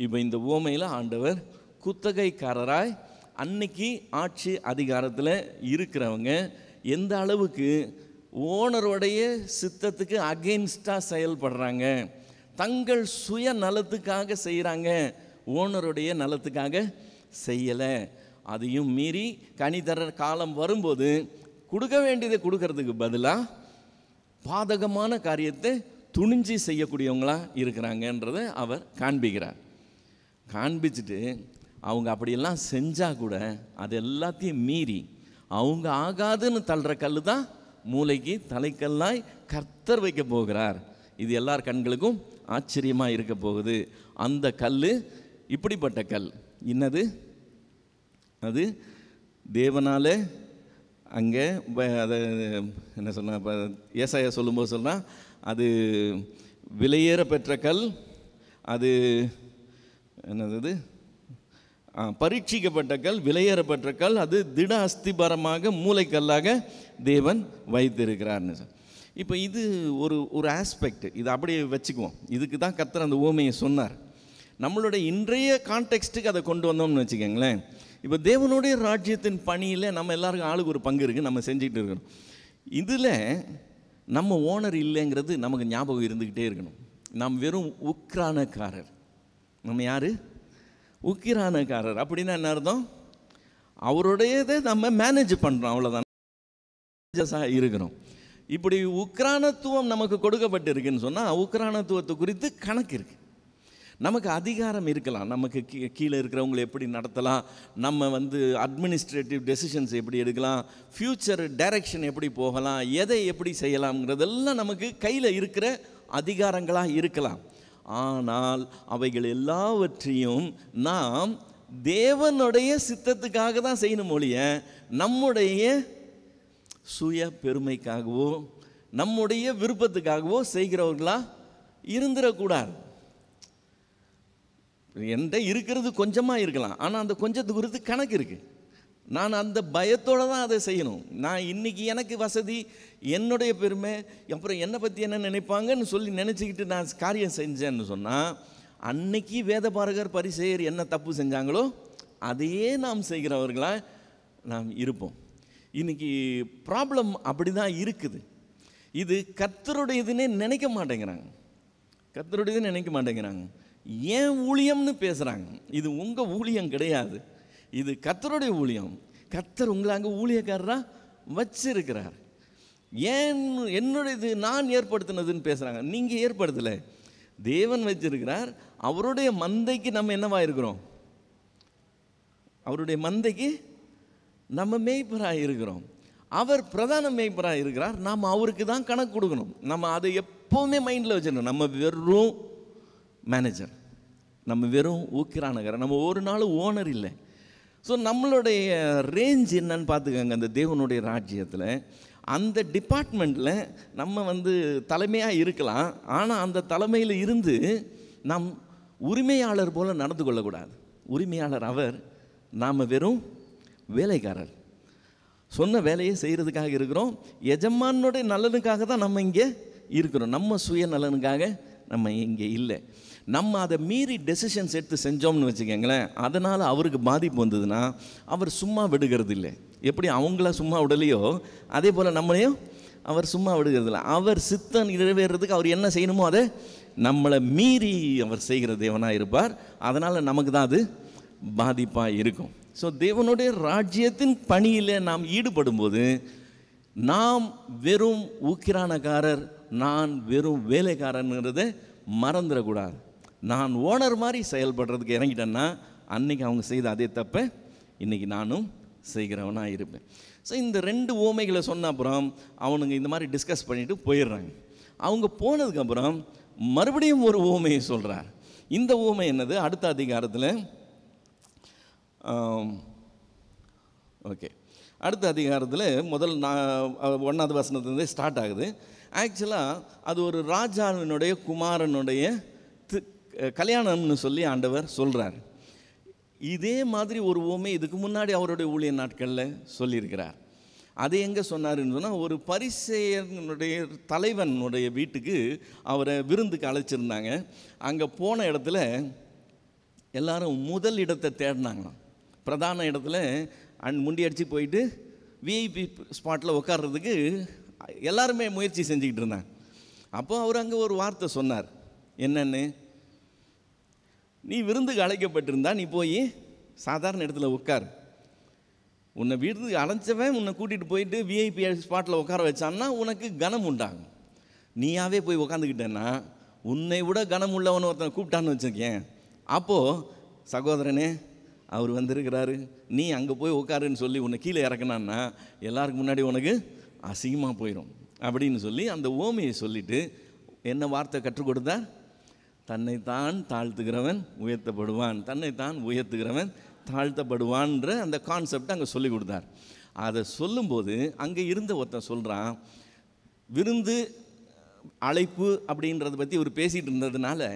Speaker 1: இப்போ இந்த உவமையில் ஆண்டவர் குத்தகைக்காரராய் அன்னைக்கு ஆட்சி அதிகாரத்தில் இருக்கிறவங்க எந்த அளவுக்கு ஓனருடைய சித்தத்துக்கு அகெயின்ஸ்டாக செயல்படுறாங்க, தங்கள் சுய நலத்துக்காக செய்கிறாங்க, ஓனருடைய நலத்துக்காக செய்யலை. அதையும் மீறி கனி தர காலம் வரும்போது கொடுக்க வேண்டியதை கொடுக்கறதுக்கு பதிலாக பாதகமான காரியத்தை துணிஞ்சு செய்யக்கூடியவங்களாக இருக்கிறாங்கன்றதை அவர் காண்பிக்கிறார். காண்பிச்சுட்டு அவங்க அப்படியெல்லாம் செஞ்சால் கூட அது எல்லாத்தையும் மீறி அவங்க ஆகாதுன்னு தள்ளுற கல் தான் மூளைக்கு தலைக்கல்லாய் கர்த்தர் வைக்க போகிறார். இது எல்லார் கண்களுக்கும் ஆச்சரியமாக இருக்க போகுது. அந்த கல் இப்படிப்பட்ட கல் என்னது? அது தேவனால் அங்கே அதை என்ன சொன்ன, இப்போ ஏசாயா சொல்லும்போது சொன்னால் அது விலையேற பெற்ற கல், அது என்னது, பரீட்சிக்கப்பட்ட கல், விலையேறப்பட்ட கல், அது திட அஸ்திபாரமாக மூளைக்கல்லாக தேவன் வைத்திருக்கிறார்னு சார். இப்போ இது ஒரு ஆஸ்பெக்ட், இது அப்படியே வச்சுக்குவோம். இதுக்கு தான் கர்த்தர் அந்த உவமையை சொன்னார். நம்மளுடைய இன்றைய கான்டெக்ஸ்ட்டுக்கு அதை கொண்டு வந்தோம்னு வச்சுக்கோங்களேன். இப்போ தேவனுடைய ராஜ்யத்தின் பணியில் நம்ம எல்லாருக்கும் ஆளுக்கு ஒரு பங்கு இருக்குது, நம்ம செஞ்சுக்கிட்டு இருக்கணும். இதில் நம்ம ஓனர் இல்லைங்கிறது நமக்கு ஞாபகம் இருந்துக்கிட்டே இருக்கணும். நாம் வெறும் உக்ரானக்காரர். நம்ம யார்? உக்கிரானக்காரர். அப்படின்னா என்ன அர்த்தம்? அவருடையதை நம்ம மேனேஜ் பண்ணுறோம், அவ்வளோதான் இருக்கிறோம். இப்படி உக்ரானத்துவம் நமக்கு கொடுக்கப்பட்டு இருக்குன்னு சொன்னால் உக்ரானத்துவத்தை குறித்து கணக்கு இருக்குது. நமக்கு அதிகாரம் இருக்கலாம், நமக்கு கீழே இருக்கிறவங்களை எப்படி நடத்தலாம், நம்ம அட்மினிஸ்ட்ரேட்டிவ் டெசிஷன்ஸ் எப்படி எடுக்கலாம், ஃப்யூச்சர் டைரக்ஷன் எப்படி போகலாம், எதை எப்படி செய்யலாம்ங்கிறதெல்லாம் நமக்கு கையில் இருக்கிற அதிகாரங்களாக இருக்கலாம். ஆனால் அவைகள் எல்லாவற்றையும் நாம் தேவனுடைய சித்தத்துக்காக தான் செய்யணும் ஒழிய நம்முடைய சுய பெருமைக்காகவோ நம்முடைய விருப்பத்துக்காகவோ செய்கிறவர்களா இருந்துடக்கூடாது. என்கிட்ட இருக்கிறது கொஞ்சமாக இருக்கலாம், ஆனால் அந்த கொஞ்சத்து குறித்து கணக்கு இருக்குது. நான் அந்த பயத்தோடு தான் அதை செய்யணும். நான் இன்றைக்கி எனக்கு வசதி, என்னுடைய பெருமை, அப்புறம் என்னை பற்றி என்ன நினைப்பாங்கன்னு சொல்லி நினச்சிக்கிட்டு நான் காரியம் செஞ்சேன்னு சொன்னால், அன்னைக்கு வேதபாரகர் பரிசேயர் என்ன தப்பு செஞ்சாங்களோ அதையே நாம் செய்கிறவர்களாக நாம் இருப்போம். இன்றைக்கி ப்ராப்ளம் அப்படி தான் இருக்குது. இது கர்த்தருடையதுன்னே நினைக்க மாட்டேங்கிறாங்க. கர்த்தருடையதுன்னு நினைக்க மாட்டேங்கிறாங்க. ஏன் ஊழியம்னு பேசுகிறாங்க. இது உங்கள் ஊழியம் கிடையாது, இது கர்த்தருடைய ஊழியம். கர்த்தர் உங்களை அங்கே ஊழியக்காரராக வச்சிருக்கிறார். ஏன் என்னுடையது நான் ஏற்படுத்தினதுன்னு பேசுகிறாங்க. நீங்கள் ஏற்படுத்தலை, தேவன் வச்சிருக்கிறார். அவருடைய மந்தைக்கு நம்ம என்னவா இருக்கிறோம்? அவருடைய மந்தைக்கு நம்ம மேய்ப்பராக இருக்கிறோம். அவர் பிரதான மேய்ப்பராக இருக்கிறார். நாம் அவருக்கு தான் கணக்கு கொடுக்கணும். நம்ம அதை எப்போவுமே மைண்டில் வச்சிடணும். நம்ம வெறும் மேனேஜர், நம்ம வெறும் ஊக்கிரானகர், நம்ம ஒரு நாள் ஓனர் இல்லை. ஸோ நம்மளுடைய ரேஞ்ச் என்னன்னு பார்த்துக்கோங்க. அந்த தேவனுடைய ராஜ்யத்தில் அந்த டிபார்ட்மெண்ட்டில் நம்ம தலைமையாக இருக்கலாம். ஆனால் அந்த தலைமையில் இருந்து நாம் உரிமையாளர் போல் நடந்து கொள்ளக்கூடாது. உரிமையாளர் அவர், நாம் வெறும் வேலைக்காரர். சொன்ன வேலையை செய்கிறதுக்காக இருக்கிறோம். எஜமானுடைய நலனுக்காக தான் நம்ம இங்கே இருக்கிறோம். நம்ம சுய நலனுக்காக நம்ம இங்கே இல்லை. நம்ம அதை மீறி டெசிஷன்ஸ் எடுத்து செஞ்சோம்னு வச்சுக்கோங்களேன், அதனால் அவருக்கு பாதிப்பு வந்ததுன்னா அவர் சும்மா விடுகிறது இல்லை. எப்படி அவங்கள சும்மா விடலையோ அதே போல் நம்மளையும் அவர் சும்மா விடுகிறது இல்லை. அவர் சித்தம் நிறைவேறதுக்கு அவர் என்ன செய்யணுமோ அதை நம்மளை மீறி அவர் செய்கிற தேவனாக இருப்பார். அதனால் நமக்கு தான் அது பாதிப்பாக இருக்கும். ஸோ தேவனுடைய ராஜ்யத்தின் பணியில் நாம் ஈடுபடும்போது நாம் வெறும் ஊக்கிரானக்காரர், நான் வெறும் வேலைக்காரங்கிறத மறந்துடக்கூடாது. நான் ஓனர் மாதிரி செயல்படுறதுக்கு இறங்கிட்டேன்னா அன்றைக்கி அவங்க செய்த அதே தப்பை இன்றைக்கி நானும் செய்கிறவனாக இருப்பேன். ஸோ இந்த 2 ஓமைகளை சொன்ன அப்புறம் அவனுங்க இந்த மாதிரி டிஸ்கஸ் பண்ணிவிட்டு போயிடுறாங்க. அவங்க போனதுக்கப்புறம் மறுபடியும் ஒரு ஓமையை சொல்கிறார். இந்த ஓமை என்னது? அடுத்த அதிகாரத்தில் அடுத்த அதிகாரத்தில் முதல் 1வது வசனத்துலேருந்தே ஸ்டார்ட் ஆகுது. ஆக்சுவலாக அது ஒரு ராஜாவினுடைய குமாரனுடைய கல்யாணம்னு சொல்லி ஆண்டவர் சொல்கிறார். இதே மாதிரி ஒரு ஓமை இதுக்கு முன்னாடி அவருடைய ஊழிய நாட்களில் சொல்லியிருக்கிறார். அது எங்கே சொன்னாருன்னு சொன்னால், ஒரு பரிசேயனுடைய தலைவனுடைய வீட்டுக்கு அவரை விருந்துக்கு அழைச்சிருந்தாங்க. அங்கே போன இடத்துல எல்லாரும் முதல் இடத்தை தேடினாங்களாம். பிரதான இடத்துல முண்டி அடித்து போயிட்டு விஐபி ஸ்பாட்டில் உட்கார்றதுக்கு எல்லாருமே முயற்சி செஞ்சுக்கிட்டு இருந்தாங்க. அப்போ அவர் அங்கே ஒரு வார்த்தை சொன்னார். என்னன்னு? நீ விருந்துக்கு அழைக்கப்பட்டிருந்தா நீ போய் சாதாரண இடத்துல உட்கார். உன்னை விருந்துக்கு அழைச்சவன் உன்னை கூட்டிகிட்டு போயிட்டு விஐபி ஸ்பாட்டில் உட்கார வச்சான்னா உனக்கு கனம் உண்டாகும். நீயாவே போய் உட்காந்துக்கிட்டேன்னா உன்னை விட கனம் உள்ளவன் ஒருத்தனை கூப்பிட்டான்னு வச்சுருக்கேன். அப்போது சகோதரனே அவர் வந்திருக்கிறாரு, நீ அங்கே போய் உட்காருன்னு சொல்லி உன்னை கீழே இறக்குனான்னா எல்லாருக்கு முன்னாடி உனக்கு அசிங்கமாக போயிடும் அப்படின்னு சொல்லி அந்த ஓமையை சொல்லிவிட்டு என்ன வார்த்தை கற்றுக் கொடுத்தார்? தன்னைத்தான் தாழ்த்துகிறவன் உயர்த்தப்படுவான், தன்னைத்தான் உயர்த்துகிறவன் தாழ்த்தப்படுவான்ற அந்த கான்செப்டை அங்கே சொல்லி கொடுத்தார். அதை சொல்லும்போது அங்கே இருந்த ஒருத்தன் சொல்கிறான், விருந்து அழைப்பு அப்படின்றத பற்றி அவர் பேசிகிட்டு இருந்ததுனால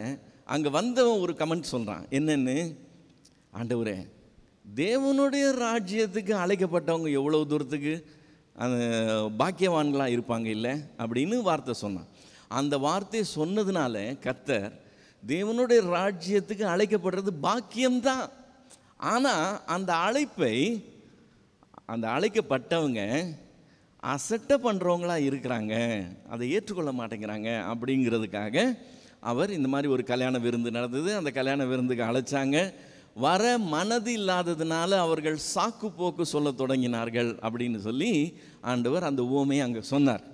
Speaker 1: அங்கே வந்தவன் ஒரு கமெண்ட் சொல்கிறான். என்னென்னு? ஆண்டவரே, தேவனுடைய ராஜ்யத்துக்கு அழைக்கப்பட்டவங்க எவ்வளோ தூரத்துக்கு அந்த பாக்கியவான்களாக இருப்பாங்க இல்லை அப்படின்னு வார்த்தை சொன்னான். அந்த வார்த்தையை சொன்னதுனால கர்த்தர் தேவனுடைய ராஜ்யத்துக்கு அழைக்கப்படுறது பாக்கியம்தான். ஆனால் அந்த அழைப்பை அந்த அழைக்கப்பட்டவங்க அசட்டை பண்ணுறவங்களாக இருக்கிறாங்க, அதை ஏற்றுக்கொள்ள மாட்டேங்கிறாங்க. அப்படிங்கிறதுக்காக அவர் இந்த மாதிரி ஒரு கல்யாண விருந்து நடந்தது. அந்த கல்யாண விருந்துக்கு அழைச்சாங்க. வர மனது இல்லாததுனால அவர்கள் சாக்கு போக்கு சொல்ல தொடங்கினார்கள் அப்படின்னு சொல்லி ஆண்டவர் அந்த ஊமையை அங்கே சொன்னார்.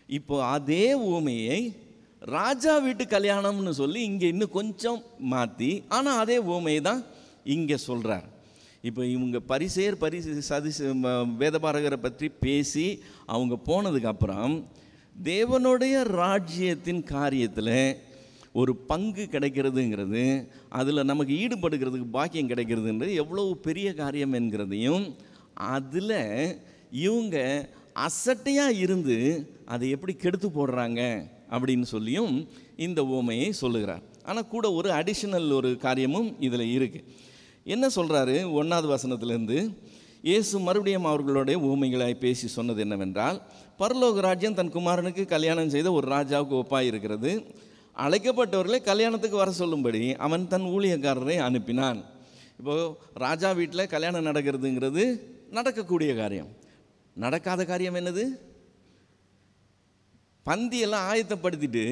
Speaker 1: இப்போ அதே ஊமையை ராஜா வீட்டு கல்யாணம்னு சொல்லி இங்கே இன்னும் கொஞ்சம் மாற்றி, ஆனால் அதே ஊமையை தான் இங்கே சொல்கிறார். இப்போ இவங்க பரிசேர் வேதபாரகரை பற்றி பேசி அவங்க போனதுக்கப்புறம் தேவனுடைய ராஜ்யத்தின் காரியத்தில் ஒரு பங்கு கிடைக்கிறதுங்கிறது, அதில் நமக்கு ஈடுபடுகிறதுக்கு பாக்கியம் கிடைக்கிறதுன்றது எவ்வளோ பெரிய காரியம் என்கிறதையும், அதில் இவங்க அசட்டையாக இருந்து அதை எப்படி கெடுத்து போடுறாங்க அப்படின்னு சொல்லியும் இந்த உவமையை சொல்லுகிறார். ஆனால் கூட ஒரு அடிஷ்னல் ஒரு காரியமும் இதில் இருக்குது. என்ன சொல்கிறாரு 1வது வசனத்துலேருந்து, இயேசு மறுபடியும் அவர்களுடைய ஊமைகளாய் பேசி சொன்னது என்னவென்றால், பரலோக ராஜ்யம் தன் குமாரனுக்கு கல்யாணம் செய்த ஒரு ராஜாவுக்கு ஒப்பாய் இருக்கிறது. அழைக்கப்பட்டவர்களை கல்யாணத்துக்கு வர சொல்லும்படி அவன் தன் ஊழியக்காரரை அனுப்பினான். இப்போது ராஜா வீட்டில் கல்யாணம் நடக்கிறதுங்கிறது நடக்கக்கூடிய காரியம். நடக்காத காரியம் என்னது? பந்தியெல்லாம் ஆயத்தப்படுத்திட்டு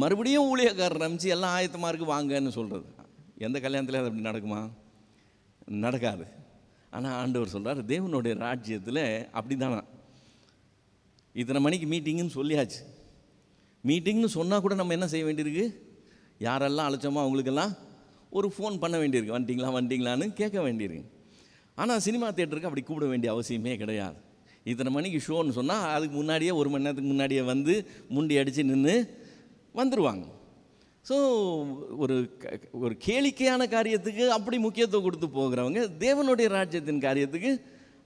Speaker 1: மறுபடியும் ஊழியக்காரர் அனுப்பிச்சு எல்லாம் ஆயத்தமாக இருக்குது வாங்கன்னு சொல்கிறது. எந்த கல்யாணத்தில் அது அப்படி நடக்குமா? நடக்காது. ஆனால் ஆண்டவர் சொல்கிறார், தேவனுடைய ராஜ்யத்தில் அப்படி தானா, இத்தனை மணிக்கு மீட்டிங்குன்னு சொல்லியாச்சு. மீட்டிங்னு சொன்னால் கூட நம்ம என்ன செய்ய வேண்டியிருக்கு? யாரெல்லாம் அழைச்சோமோ அவங்களுக்கெல்லாம் ஒரு ஃபோன் பண்ண வேண்டியிருக்கு, வந்துட்டிங்களான்னு கேட்க வேண்டியிருக்கு. ஆனால் சினிமா தியேட்டருக்கு அப்படி கூப்பிட வேண்டிய அவசியமே கிடையாது. இத்தனை மணிக்கு ஷோன்னு சொன்னால் அதுக்கு முன்னாடியே 1 மணி நேரத்துக்கு முன்னாடியே வந்து முண்டி அடித்து நின்று வந்துடுவாங்க. ஸோ ஒரு கேளிக்கையான காரியத்துக்கு அப்படி முக்கியத்துவம் கொடுத்து போகிறவங்க தேவனுடைய ராஜ்யத்தின் காரியத்துக்கு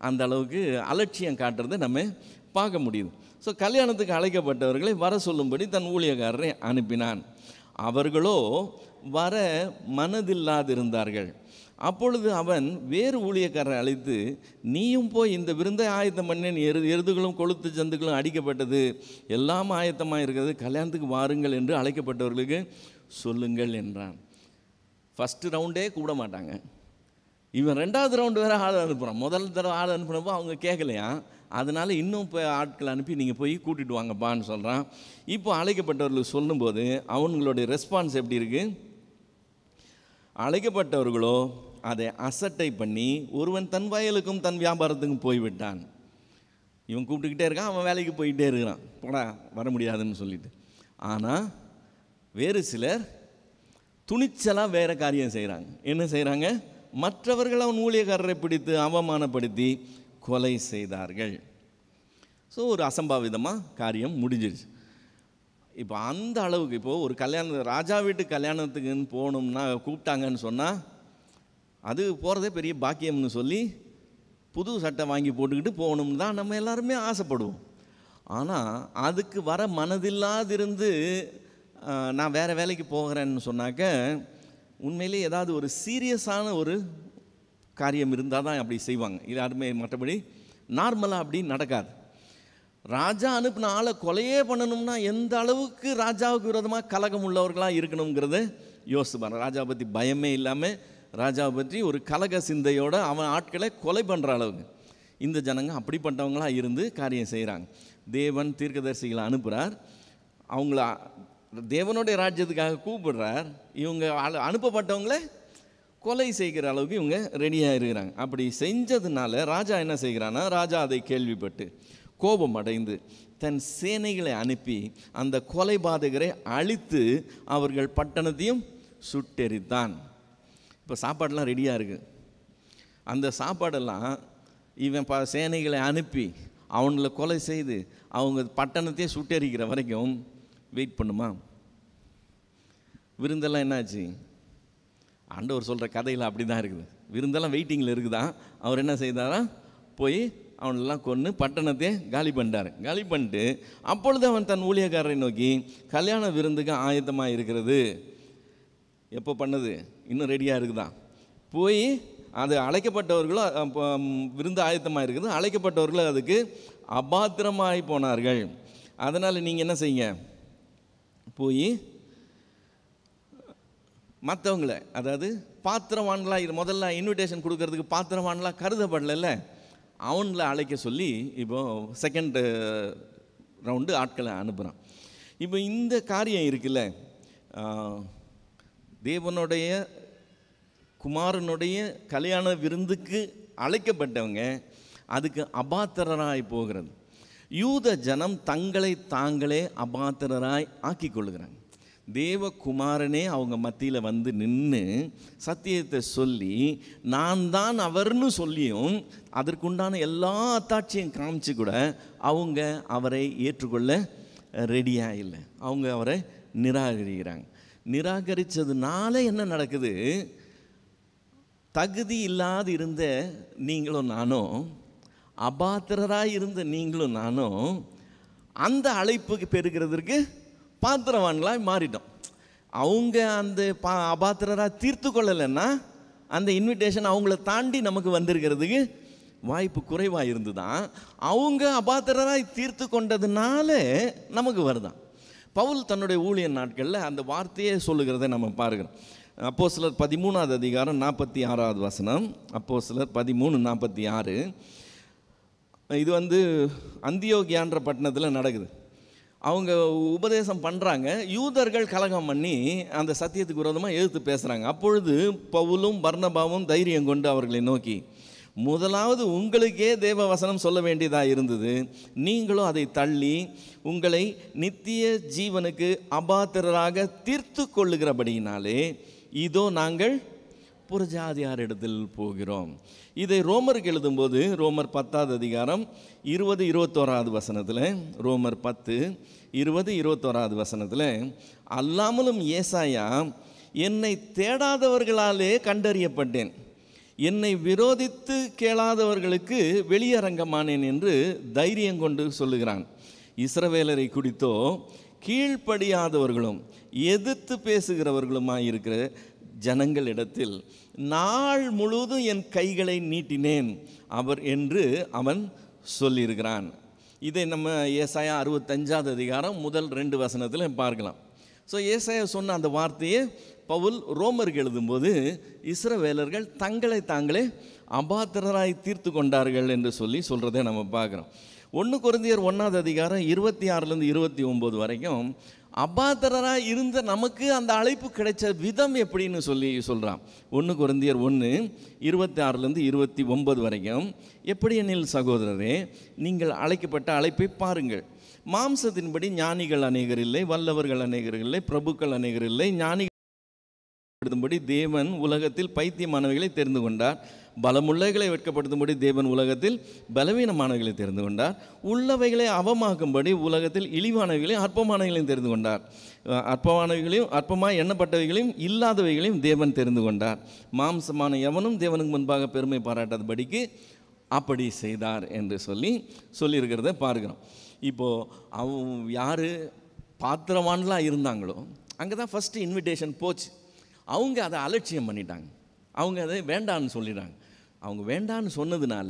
Speaker 1: அந்த அளவுக்கு அலட்சியம் காட்டுறதை நம்ம பார்க்க முடியுது. ஸோ கல்யாணத்துக்கு அழைக்கப்பட்டவர்களை வர சொல்லும்படி தன் ஊழியக்காரரை அனுப்பினான். அவர்களோ வர மனதில்லாதிருந்தார்கள். அப்பொழுது அவன் வேறு ஊழியக்காரரை அழைத்து, நீயும் போய் இந்த விருந்தை ஆயத்தம் பண்ணேன், எருதுகளும் கொளுத்து ஜந்துகளும் அடிக்கப்பட்டது, எல்லாம் ஆயத்தமாக இருக்கிறது, கல்யாணத்துக்கு வாருங்கள் என்று அழைக்கப்பட்டவர்களுக்கு சொல்லுங்கள் என்றான். ஃபஸ்ட்டு ரவுண்டே கூட மாட்டாங்க. இவன் 2வது ரவுண்டு வேறு ஆள் அனுப்புகிறான். முதல் தடவை ஆள் அனுப்புனப்போ அவங்க கேட்கலையா, அதனால் இன்னும் இப்போ ஆட்களை அனுப்பி நீங்கள் போய் கூட்டிகிட்டு வாங்கப்பான்னு சொல்கிறான். இப்போ அழைக்கப்பட்டவர்களுக்கு சொல்லும்போது அவங்களுடைய ரெஸ்பான்ஸ் எப்படி இருக்குது? அழைக்கப்பட்டவர்களோ அதை அசட்டை பண்ணி, ஒருவன் தன் வயலுக்கும் தன் வியாபாரத்துக்கும் போய்விட்டான். இவன் கூப்பிட்டுக்கிட்டே இருக்கான், அவன் வேலைக்கு போயிட்டே இருக்கிறான், போடா வர முடியாதுன்னு சொல்லிட்டு. ஆனால் வேறு சிலர் துணிச்சலாக வேறு காரியம் செய்கிறாங்க. என்ன செய்கிறாங்க? மற்றவர்கள் அவன் ஊழியக்காரரை பிடித்து அவமானப்படுத்தி கொலை செய்தார்கள். ஸோ ஒரு அசம்பாவிதமாக காரியம் முடிஞ்சிருச்சு. இப்போ அந்த அளவுக்கு, இப்போது ஒரு கல்யாணம், ராஜா வீட்டு கல்யாணத்துக்குன்னு போகணும்னா கூப்பிட்டாங்கன்னு சொன்னால் அது போகிறதே பெரிய பாக்கியம்னு சொல்லி புது சட்டை வாங்கி போட்டுக்கிட்டு போகணும்னு தான் நம்ம எல்லாருமே ஆசைப்படுவோம். ஆனால் அதுக்கு வர மனதில்லாதிருந்து நான் வேறு வேலைக்கு போகிறேன்னு சொன்னாக்க உண்மையிலே ஏதாவது ஒரு சீரியஸான ஒரு காரியம் இருந்தால் தான் அப்படி செய்வாங்க. எல்லாருமே மற்றபடி நார்மலாக அப்படி நடக்காது. ராஜா அனுப்பின ஆளை கொலையே பண்ணணும்னா எந்த அளவுக்கு ராஜாவுக்கு விரோதமாக கலகம் உள்ளவர்களாக இருக்கணுங்கிறத யோசிப்பாங்க. ராஜாவை பற்றி பயமே இல்லாமல், ராஜாவை பற்றி ஒரு கலக சிந்தையோடு அவன் ஆட்களை கொலை பண்ணுற அளவுக்கு இந்த ஜனங்க அப்படிப்பட்டவங்களாக இருந்து காரியம் செய்கிறாங்க. தேவன் தீர்க்கதரிசிகளை அனுப்புகிறார், அவங்கள தேவனுடைய ராஜ்யத்துக்காக கூப்பிடுறார். இவங்க அனுப்பப்பட்டவங்கள கொலை செய்கிற அளவுக்கு இவங்க ரெடியாக இருக்கிறாங்க. அப்படி செஞ்சதுனால ராஜா என்ன செய்கிறான்னா, ராஜா அதை கேள்விப்பட்டு கோபம் அடைந்து தன் சேனைகளை அனுப்பி அந்த கொலைபாதகரை அழித்து அவர்கள் பட்டணத்தையும் சுட்டெரித்தான். இப்போ சாப்பாடெல்லாம் ரெடியாக இருக்குது. அந்த சாப்பாடெல்லாம் இவன் சேனைகளை அனுப்பி அவங்கள கொலை செய்து அவங்க பட்டணத்தையே சுட்டெரிக்கிற வரைக்கும் வெயிட் பண்ணுமா? விருந்தெல்லாம் என்னாச்சு? ஆண்டவர் சொல்கிற கதையில் அப்படி தான் இருக்குது. விருந்தெல்லாம் வெயிட்டிங்கில் இருக்குதான். அவர் என்ன செய்தாரா, போய் அவனெல்லாம் கொன்று பட்டணத்தையே காலி பண்ணிட்டார். காலி பண்ணிட்டு அப்பொழுது அவன் தன் ஊழியக்காரரை நோக்கி, கல்யாண விருந்துக்கு ஆயத்தமாக இருக்கிறது. எப்போ பண்ணது? இன்னும் ரெடியாக இருக்குதான். போய் அது அழைக்கப்பட்டவர்களும் விருந்து ஆயத்தமாக இருக்குது, அழைக்கப்பட்டவர்களும் அதுக்கு அபாத்திரமாகி போனார்கள். அதனால் நீங்கள் என்ன செய்யுங்க, போய் மற்றவங்கள, அதாவது பாத்திரவான்களாக, முதல்ல இன்விடேஷன் கொடுக்கறதுக்கு பாத்திரவான்களாக கருதப்படல, அவங்கள அழைக்க சொல்லி இப்போது செகண்ட் ரவுண்டு ஆட்களை அனுப்புகிறான். இப்போ இந்த காரியம் இருக்குல்ல, தேவனுடைய குமாரனுடைய கல்யாண விருந்துக்கு அழைக்கப்பட்டவங்க அதுக்கு அபாத்திரராய் போகிறது. யூத ஜனம் தங்களை தாங்களே அபாத்திரராய் ஆக்கி கொள்ளுகிறாங்க. தேவகுமாரனே அவங்க மத்தியில் வந்து நின்று சத்தியத்தை சொல்லி நான் தான் அவர்னு சொல்லியும் அதற்குண்டான எல்லா அத்தாட்சியும் காமிச்சு கூட அவங்க அவரை ஏற்றுக்கொள்ள ரெடியாக இல்லை. அவங்க அவரை நிராகரிக்கிறாங்க. நிராகரித்ததுனால என்ன நடக்குது? தகுதி இல்லாது இருந்த நீங்களும் நானும், அபாத்திரராக இருந்த நீங்களும் நானும் அந்த அழைப்புக்கு பெறுகிறதுக்கு பாத்திரவான்களாக மாறிட்டோம். அவங்க அந்த அபாத்திரராக தீர்த்து கொள்ளலைன்னா அந்த இன்விடேஷன் அவங்கள தாண்டி நமக்கு வந்திருக்கிறதுக்கு வாய்ப்பு குறைவாக இருந்து தான் அவங்க அபாத்திரராய் தீர்த்து கொண்டதுனால நமக்கு வருதான். பவுல் தன்னுடைய ஊழிய நாட்களில் அந்த வார்த்தையே சொல்லுகிறத நம்ம பார்க்கிறோம். அப்போஸ்தலர் 13வது அதிகாரம் 46வது வசனம். அப்போஸ்தலர் 13:46. இது அந்தியோகியான்ற பட்டணத்தில் நடக்குது. அவங்க உபதேசம் பண்ணுறாங்க. யூதர்கள் கலகம் பண்ணி அந்த சத்தியத்துக்கு விரோதமாக எதிர்த்து பேசுகிறாங்க. அப்பொழுது பவுலும் பர்னபாவும் தைரியம் கொண்டு அவர்களை நோக்கி, முதலாவது உங்களுக்கே தேவ வசனம் சொல்ல வேண்டியதாக இருந்தது, நீங்களும் அதை தள்ளி உங்களை நித்திய ஜீவனுக்கு அபாத்திரராக தீர்த்து கொள்ளுகிறபடியினாலே இதோ நாங்கள் புறஜாதியாரிடத்தில் போகிறோம். இதை ரோமருக்கு எழுதும்போது ரோமர் 10வது அதிகாரம் 20-21வது வசனத்தில், ரோமர் 10:20-21வது வசனத்தில், அல்லாமலும் ஏசாயா என்னை தேடாதவர்களாலே கண்டறியப்பட்டேன், என்னை விரோதித்து கேளாதவர்களுக்கு வெளியரங்கமானேன் என்று தைரியம் கொண்டு சொல்லுகிறான். இஸ்ரவேலரை குறித்தோ கீழ்ப்படியாதவர்களும் எதிர்த்து பேசுகிறவர்களுமாயிருக்கிற ஜனங்களிடத்தில் நாள் முழுவதும் என் கைகளை நீட்டினேன் அவர் என்று அவன் சொல்லியிருக்கிறான். இதை நம்ம ஏசாயா 65வது அதிகாரம் முதல் 2 வசனத்தில் பார்க்கலாம். ஸோ ஏசாயா சொன்ன அந்த வார்த்தையை பவுல் ரோமருக்கு எழுதும்போது இஸ்ரவேலர்கள் தங்களை தாங்களே அபாத்திரராய் தீர்த்து கொண்டார்கள் என்று சொல்கிறத நம்ம பார்க்குறோம். 1 கொரிந்தியர் 1வது அதிகாரம் 26-29 வரைக்கும் அபாத்திரராக இருந்த நமக்கு அந்த அழைப்பு கிடைச்ச விதம் எப்படின்னு சொல்கிறான். 1 கொரிந்தியர் 1:26-29 வரைக்கும், எப்படி எனில் சகோதரரே, நீங்கள் அழைக்கப்பட்ட அழைப்பை பாருங்கள். மாம்சத்தின்படி ஞானிகள் அநேகர் இல்லை, வல்லவர்கள் அநேகர் இல்லை, பிரபுக்கள் அநேகர் இல்லை. ஞானிகள் படி தேவன் உலகத்தில் பைத்தியமானவைகளை தெரிந்து கொண்டார், பலமுள்ளவைகளை வெட்கப்படுத்தும்படி தேவன் உலகத்தில் பலவீனமானவைகளை தெரிந்து கொண்டார், உள்ளவைகளை அவமாக்கும்படி உலகத்தில் இழிவானவைகளையும் அற்பமானவைகளையும் தெரிந்து கொண்டார், அற்பமானவைகளையும் அற்பமாய் எண்ணப்பட்டவைகளையும் இல்லாதவைகளையும் தேவன் தெரிந்து கொண்டார். மாம்சமான எவனும் தேவனுக்கு முன்பாக பெருமை பாராட்டாதபடிக்கு அப்படி செய்தார் என்று சொல்லியிருக்கிறத பார்க்கிறோம். இப்போது அவங்க யார் பாத்திரவான்லாம் இருந்தாங்களோ அங்கே தான் ஃபஸ்ட்டு இன்விடேஷன் போச்சு. அவங்க அதை அலட்சியம் பண்ணிட்டாங்க, அவங்க அதை வேண்டான்னு சொல்லிட்டாங்க. அவங்க வேண்டான்னு சொன்னதுனால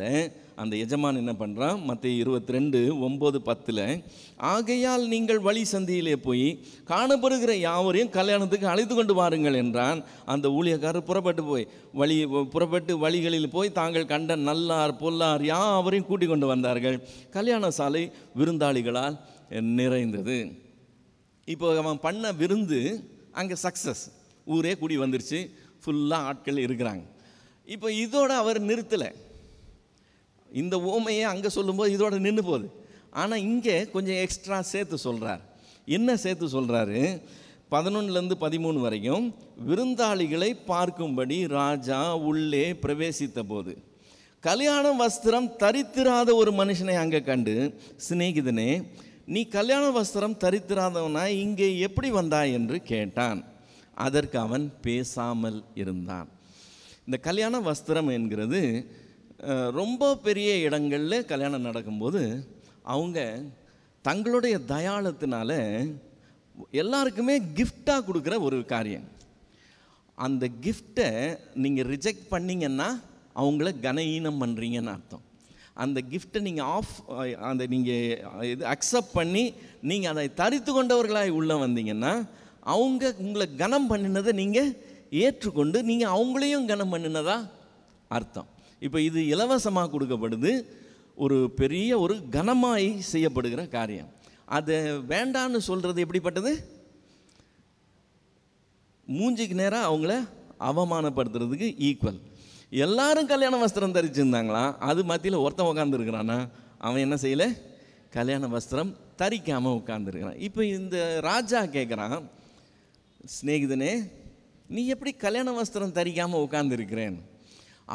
Speaker 1: அந்த எஜமான் என்ன பண்ணுறான், மத்தேயு 22:9-10, ஆகையால் நீங்கள் வழி சந்தியிலே போய் காணப்படுகிற யாவரையும் கல்யாணத்துக்கு அழைத்து கொண்டு வாருங்கள் என்றான். அந்த ஊழியக்காரர் புறப்பட்டு வழிகளில் போய் தாங்கள் கண்ட நல்லார் பொல்லார் யாவரையும் கூட்டிக் கொண்டு வந்தார்கள். கல்யாண சாலை விருந்தாளிகளால் நிறைந்தது. இப்போ அவன் பண்ண விருந்து அங்கே சக்ஸஸ், ஊரே கூடி வந்துருச்சு, ஃபுல்லாக ஆட்கள் இருக்கிறாங்க. இப்போ இதோட அவர் நிறுத்தலை. இந்த ஓமையை அங்கே சொல்லும்போது இதோட நின்று போகுது. ஆனால் இங்கே கொஞ்சம் எக்ஸ்ட்ரா சேர்த்து சொல்கிறார். என்ன சேர்த்து சொல்கிறாரு? 11-13 வரைக்கும், விருந்தாளிகளை பார்க்கும்படி ராஜா உள்ளே பிரவேசித்த போது கல்யாண வஸ்திரம் தரித்திராத ஒரு மனுஷனை அங்கே கண்டு, சிநேகிதனே, நீ கல்யாண வஸ்திரம் தரித்திராதவனா இங்கே எப்படி வந்தாய் என்று கேட்டான். அதற்கு அவன் பேசாமல் இருந்தான். இந்த கல்யாண வஸ்திரம் என்கிறது ரொம்ப பெரிய இடங்களில் கல்யாணம் நடக்கும்போது அவங்க தங்களுடைய தயாளத்தினால எல்லாருக்குமே கிஃப்டாக கொடுக்குற ஒரு காரியம். அந்த கிஃப்டை நீங்கள் ரிஜெக்ட் பண்ணிங்கன்னா அவங்கள கனஈனம் பண்ணுறீங்கன்னு அர்த்தம். அந்த கிஃப்டை நீங்கள் அக்செப்ட் பண்ணி நீங்கள் அதை தரித்து கொண்டவர்களாக உள்ளே வந்தீங்கன்னா அவங்க உங்களை கனம் பண்ணினதை நீங்கள் ஏற்றுக்கொண்டு நீங்கள் அவங்களையும் கனம் பண்ணினதா அர்த்தம். இப்போ இது இலவசமாக கொடுக்கப்படுது, ஒரு பெரிய ஒரு கனமாய் செய்யப்படுகிற காரியம். அதை வேண்டான்னு சொல்கிறது எப்படிப்பட்டது? மூஞ்சிக்கு நேராக அவங்கள அவமானப்படுத்துறதுக்கு ஈக்குவல். எல்லாரும் கல்யாண வஸ்திரம் தரிச்சிருந்தாங்களாம், அது மத்தியில் ஒருத்தன் உட்காந்துருக்கிறானா, அவன் என்ன செய்யலை, கல்யாண வஸ்திரம் தரிக்காமல் உட்காந்துருக்கிறான். இப்போ இந்த ராஜா கேட்குறான், சிநேகிதனே, நீ எப்படி கல்யாண வஸ்திரம் தரிக்காமல் உட்காந்துருக்கிறேன்?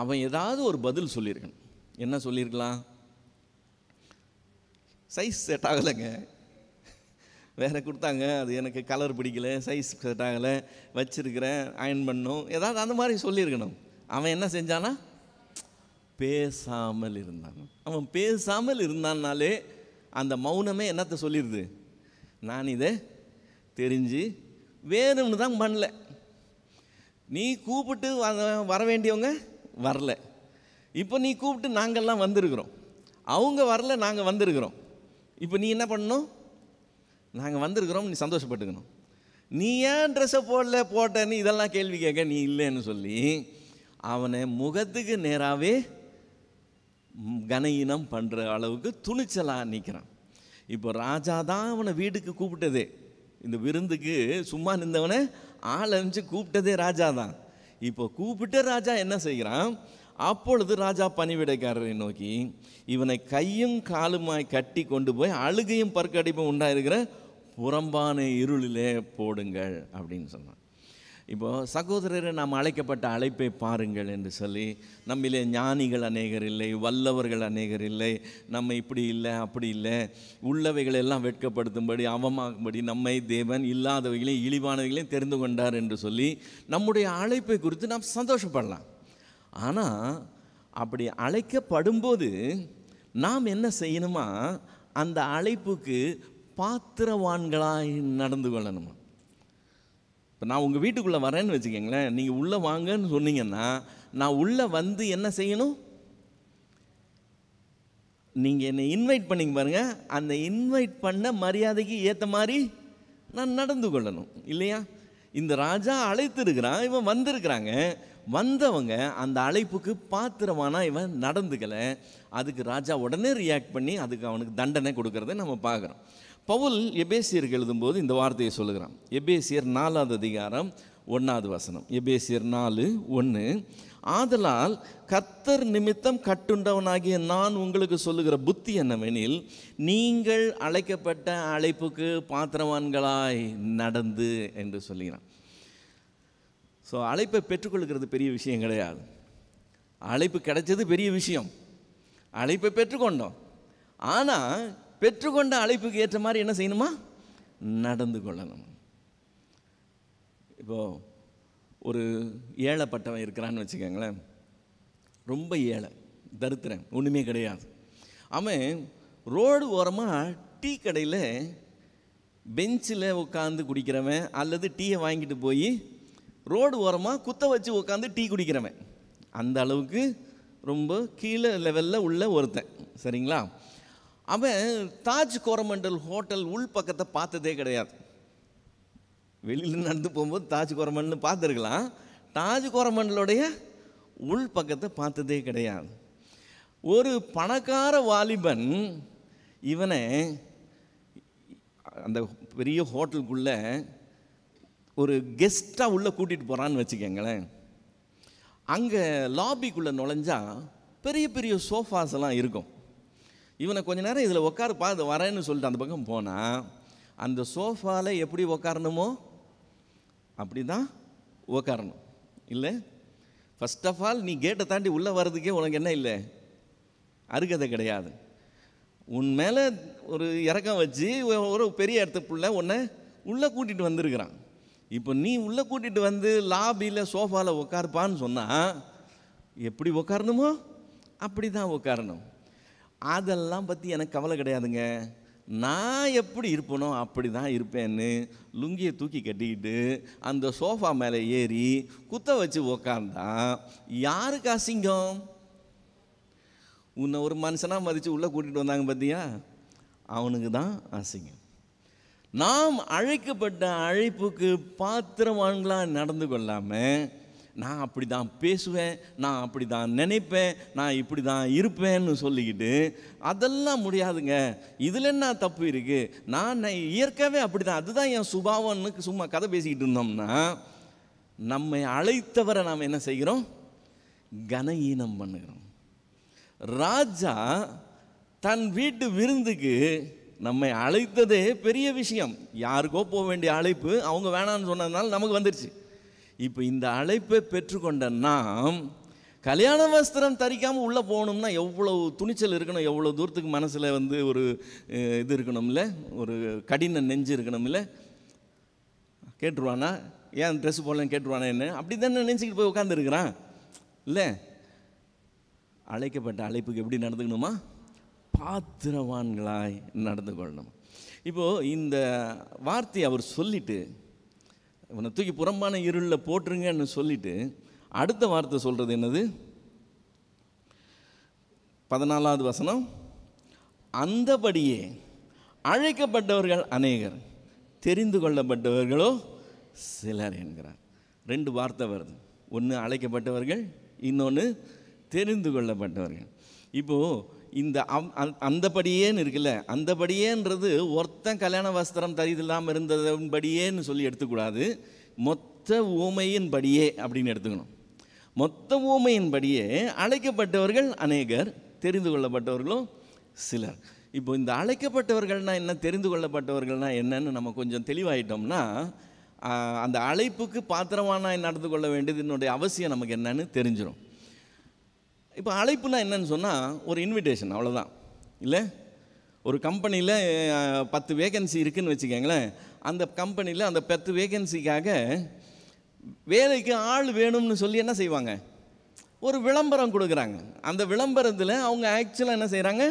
Speaker 1: அவன் ஏதாவது ஒரு பதில் சொல்லியிருக்கணும். என்ன சொல்லியிருக்கலாம்? சைஸ் செட் ஆகலைங்க, வேறு கொடுத்தாங்க, அது எனக்கு கலர் பிடிக்கல, சைஸ் செட் ஆகலை, வச்சுருக்கிறேன், அயன் பண்ணணும், ஏதாவது அந்த மாதிரி சொல்லியிருக்கணும். அவன் என்ன செஞ்சானா? பேசாமல் இருந்தான். அவன் பேசாமல் இருந்தான்னாலே அந்த மௌனமே என்னத்தை சொல்லிடுது? நான் இதை தெரிஞ்சு வேணும்னு தான் பண்ணல. நீ கூப்பிட்டு வர வேண்டியவங்க வரல, இப்போ நீ கூப்பிட்டு நாங்கள்லாம் வந்திருக்கிறோம், அவங்க வரல, நாங்கள் வந்திருக்கிறோம். இப்போ நீ என்ன பண்ணணும்? நாங்கள் வந்திருக்கிறோம், நீ சந்தோஷப்பட்டுக்கணும். நீ ஏன் ட்ரெஸ்ஸை போட்டேன்னு இதெல்லாம் கேள்வி கேட்க நீ இல்லைன்னு சொல்லி அவனை முகத்துக்கு நேராகவே கனஈனம் பண்ணுற அளவுக்கு துணிச்சலாக நிற்கிறான். இப்போ ராஜா தான் அவனை வீட்டுக்கு கூப்பிட்டதே, இந்த விருந்துக்கு சும்மா நின்றவனை ஆள் அனுப்பிச்சு கூப்பிட்டதே ராஜா தான். இப்போ கூப்பிட்டு ராஜா என்ன செய்கிறான்? அப்பொழுது ராஜா பணிவிடைக்காரரை நோக்கி, இவனை கையும் காலுமாய் கட்டி கொண்டு போய் அழுகையும் பற்கடிப்பும் உண்டாயிருக்கிற புறம்பான இருளிலே போடுங்கள் அப்படின்னு சொன்னான். இப்போ சகோதரரை நாம் அழைக்கப்பட்ட அழைப்பை பாருங்கள் என்று சொல்லி, நம்மிலே ஞானிகள் அநேகர் இல்லை, வல்லவர்கள் அநேகர் இல்லை, நம்ம இப்படி இல்லை அப்படி இல்லை, உள்ளவைகளை எல்லாம் வெட்கப்படுத்தும்படி அவமாகும்படி நம்மை தேவன் இல்லாதவைகளையும் இழிவானவைகளையும் தெரிந்து கொண்டார் என்று சொல்லி நம்முடைய அழைப்பை குறித்து நாம் சந்தோஷப்படலாம். ஆனால் அப்படி அழைக்கப்படும்போது நாம் என்ன செய்யணுமா? அந்த அழைப்புக்கு பாத்திரவான்களாய் நடந்து கொள்ளணுமா? இப்போ நான் உங்கள் வீட்டுக்குள்ளே வரேன்னு வச்சுக்கோங்களேன், நீங்கள் உள்ளே வாங்கன்னு சொன்னீங்கன்னா நான் உள்ளே வந்து என்ன செய்யணும்? நீங்கள் என்னை இன்வைட் பண்ணிங்க பாருங்கள், அந்த இன்வைட் பண்ண மரியாதைக்கு ஏற்ற மாதிரி நான் நடந்து கொள்ளணும் இல்லையா? இந்த ராஜா அழைத்திருக்கிறான், இவன் வந்திருக்கிறாங்க, வந்தவங்க அந்த அழைப்புக்கு பாத்திரமானா இவன் நடந்துக்கலை. அதுக்கு ராஜா உடனே ரியாக்ட் பண்ணி அதுக்கு அவனுக்கு தண்டனை கொடுக்கறத நம்ம பார்க்குறோம். பவுல் எபேசியருக்கு எழுதும்போது இந்த வார்த்தையை சொல்லுகிறான். எபேசியர் 4வது அதிகாரம் 1வது வசனம். எபேசியர் 4:1, ஆதலால் கர்த்தர் நிமித்தம் கட்டுண்டவனாகிய நான் உங்களுக்கு சொல்லுகிற புத்தி என்னவெனில், நீங்கள் அழைக்கப்பட்ட அழைப்புக்கு பாத்திரவான்களாய் நடந்து என்று சொல்லுகிறான். ஸோ அழைப்பை பெற்றுக்கொள்கிறது பெரிய விஷயம் கிடையாது. அழைப்பு கிடைச்சது பெரிய விஷயம். அழைப்பை பெற்றுக்கொண்டோம். ஆனால் பெற்றுக்கொண்ட அழைப்புக்கு ஏற்ற மாதிரி என்ன செய்யணுமா? நடந்து கொள்ளணும். இப்போது ஒரு ஏழைப்பட்டவன் இருக்கிறான்னு வச்சுக்கோங்களேன், ரொம்ப ஏழை, தரித்திரன், ஒன்றுமே கிடையாது. அவன் ரோடு ஓரமாக டீ கடையில் பெஞ்சில் உட்காந்து குடிக்கிறவன், அல்லது டீயை வாங்கிட்டு போய் ரோடு ஓரமாக குத்த வச்சு உட்காந்து டீ குடிக்கிறவன், அந்த அளவுக்கு ரொம்ப கீழே லெவலில் உள்ள ஒருத்தன், சரிங்களா? அவன் தாஜ் கோரமண்டல் ஹோட்டல் உள் பக்கத்தை பார்த்ததே கிடையாது. வெளியில் நடந்து போகும்போது தாஜ் கோரமண்டல் பார்த்துருக்கலாம், தாஜ் கோரமண்டலுடைய உள் பக்கத்தை பார்த்ததே கிடையாது. ஒரு பணக்கார வாலிபன் இவனை அந்த பெரிய ஹோட்டலுக்குள்ளே ஒரு கெஸ்ட்டாக உள்ளே கூட்டிகிட்டு போகிறான்னு வச்சுக்கோங்களேன். அங்கே லாபிக்குள்ளே நுழைஞ்சா பெரிய பெரிய சோஃபாஸ் எல்லாம் இருக்கும். இவனை கொஞ்ச நேரம் இதில் பார்த்து வரேன்னு சொல்லிட்டு அந்த பக்கம் போனால், அந்த சோஃபாவில் எப்படி உக்காரணுமோ அப்படி தான் உக்காரணும் இல்லை? ஃபஸ்ட் ஆஃப் ஆல் நீ கேட்டை தாண்டி உள்ளே வர்றதுக்கே உனக்கு என்ன இல்லை, அருகதை கிடையாது. உன் மேலே ஒரு இறக்கம் வச்சு ஒரு பெரிய இடத்துக்குள்ளே உன்னை உள்ளே கூட்டிகிட்டு வந்திருக்கிறான். இப்போ நீ உள்ளே கூட்டிகிட்டு வந்து லாபியில் சோஃபாவில் உட்காருப்பான்னு சொன்னால் எப்படி உட்காரணுமோ அப்படி தான் உட்காரணும். அதெல்லாம் பற்றி எனக்கு கவலை கிடையாதுங்க. நான் எப்படி இருப்பேனோ அப்படி தான் இருப்பேன்னு லுங்கியை தூக்கி கட்டிக்கிட்டு அந்த சோஃபா மேலே ஏறி குத்த வச்சு உக்காந்தா யாருக்கு அசிங்கம்? உன்னை ஒரு மனுஷனாக மதித்து உள்ளே கூட்டிகிட்டு வந்தாங்க பார்த்தியா, அவனுக்கு தான் அசிங்கம். நாம் அழைக்கப்பட்ட அழைப்புக்கு பாத்திரவான்களாக நடந்து கொள்ளாமல், நான் அப்படி தான் பேசுவேன், நான் அப்படி தான் நினைப்பேன், நான் இப்படி தான் இருப்பேன்னு சொல்லிக்கிட்டு அதெல்லாம் முடியாதுங்க, இதில் என்ன தப்பு இருக்குது, நான் இயற்கையாகவே அப்படி தான், அதுதான் என் சுபாவம்னு சும்மா கதை பேசிக்கிட்டு இருந்தோம்னா நம்மை அழைத்தவரை நாம் என்ன செய்கிறோம்? கனஈனம் பண்ணுகிறோம். ராஜா தன் வீட்டு விருந்துக்கு நம்மை அழைத்ததே பெரிய விஷயம். யாருக்கோ போக வேண்டிய அழைப்பு அவங்க வேணான்னு சொன்னதுனால நமக்கு வந்துடுச்சு. இப்போ இந்த அழைப்பை பெற்றுக்கொண்ட நாம் கல்யாண வஸ்திரம் தரிக்காமல் உள்ளே போகணும்னா எவ்வளோ துணிச்சல் இருக்கணும், எவ்வளோ தூரத்துக்கு மனசில் ஒரு இது இருக்கணும்ல, ஒரு கடின நெஞ்சு இருக்கணும்ல. கேட்டுருவானா ஏன் ட்ரெஸ் போடலன்னு கேட்டுருவானா என்ன? அப்படி தானே நினச்சிக்கிட்டு போய் உட்காந்துருக்கிறான் இல்லை? அழைக்கப்பட்ட அழைப்புக்கு எப்படி நடந்துக்கணுமா? பாத்திரவான்களாய் நடந்து கொள்ளணும். இப்போது இந்த வார்த்தையை அவர் சொல்லிவிட்டு, இவனை தூக்கி புறம்பான இருளில் போட்டுருங்கன்னு சொல்லிவிட்டு அடுத்த வார்த்தை சொல்கிறது என்னது? 14வது வசனம், அந்தபடியே அழைக்கப்பட்டவர்கள் அநேகர், தெரிந்து கொள்ளப்பட்டவர்களோ சிலர் என்கிறார். 2 வார்த்தை வருது. ஒன்று அழைக்கப்பட்டவர்கள், இன்னொன்று தெரிந்து கொள்ளப்பட்டவர்கள். இப்போது இந்த அந்தபடியேன்னு இருக்குல்ல, அந்தபடியேன்றது ஒருத்தன் கல்யாண வஸ்திரம் தரிதில்லாமல் இருந்ததன்படியேன்னு சொல்லி எடுத்துக்கூடாது. மொத்த ஊமையின் படியே அப்படின்னு எடுத்துக்கணும். மொத்த ஊமையின் படியே அழைக்கப்பட்டவர்கள் அநேகர், தெரிந்து கொள்ளப்பட்டவர்களும் சிலர். இப்போ இந்த அழைக்கப்பட்டவர்கள்னா என்ன, தெரிந்து கொள்ளப்பட்டவர்கள்னா என்னன்னு நம்ம கொஞ்சம் தெளிவாயிட்டோம்னா அந்த அழைப்புக்கு பாத்திரமான நடந்து கொள்ள வேண்டியது என்னுடைய அவசியம் நமக்கு என்னன்னு தெரிஞ்சிடும். இப்போ அழைப்புனா என்னன்னு சொன்னால் ஒரு இன்விடேஷன், அவ்வளோதான். இல்லை, ஒரு கம்பெனியில் 10 வேகன்சி இருக்குதுன்னு வச்சுக்கோங்களேன். அந்த கம்பெனியில் அந்த 10 வேகன்சிக்காக வேலைக்கு ஆள் வேணும்னு சொல்லி என்ன செய்வாங்க, ஒரு விளம்பரம் கொடுக்குறாங்க. அந்த விளம்பரத்தில் அவங்க ஆக்சுவலாக என்ன செய்கிறாங்க,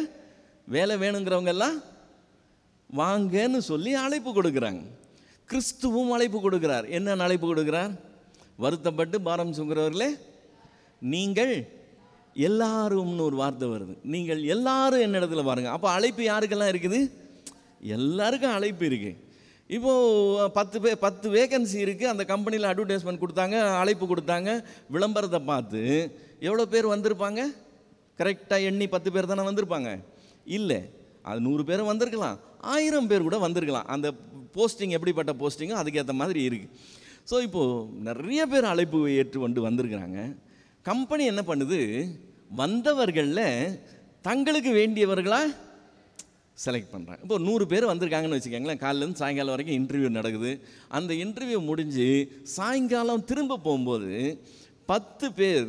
Speaker 1: வேலை வேணுங்கிறவங்க எல்லாம் வாங்கன்னு சொல்லி அழைப்பு கொடுக்குறாங்க. கிறிஸ்துவும் அழைப்பு கொடுக்குறார். என்ன அழைப்பு கொடுக்குறார்? வருத்தப்பட்டு பாரம் சுமக்கிறவர்களே நீங்கள் எல்லாரும்னு ஒரு வார்த்தை வருது. நீங்கள் எல்லாரும் என்ன இடத்துல பாருங்கள். அப்போ அழைப்பு யாருக்கெல்லாம் இருக்குது? எல்லாருக்கும் அழைப்பு இருக்குது. இப்போது 10 வேகன்சி இருக்குது. அந்த கம்பெனியில் அட்வர்டைஸ்மெண்ட் கொடுத்தாங்க, அழைப்பு கொடுத்தாங்க. விளம்பரத்தை பார்த்து எவ்வளோ பேர் வந்திருப்பாங்க? கரெக்டாக எண்ணி 10 பேர் தானே வந்திருப்பாங்க? இல்லை, அது 100 பேர் வந்திருக்கலாம், 1000 பேர் கூட வந்திருக்கலாம். அந்த போஸ்டிங் எப்படிப்பட்ட போஸ்டிங்கோ அதுக்கேற்ற மாதிரி இருக்குது. ஸோ இப்போது நிறைய பேர் அழைப்பு ஏற்று வந்திருக்கிறாங்க. கம்பெனி என்ன பண்ணுது, வந்தவர்களில் தங்களுக்கு வேண்டியவர்களாக செலக்ட் பண்ணுறாங்க. இப்போ 100 பேர் வந்திருக்காங்கன்னு வச்சுக்கோங்களேன். காலையிலேருந்து சாயங்காலம் வரைக்கும் இன்டர்வியூ நடக்குது. அந்த இன்டர்வியூ முடிஞ்சு சாயங்காலம் திரும்ப போகும்போது 10 பேர்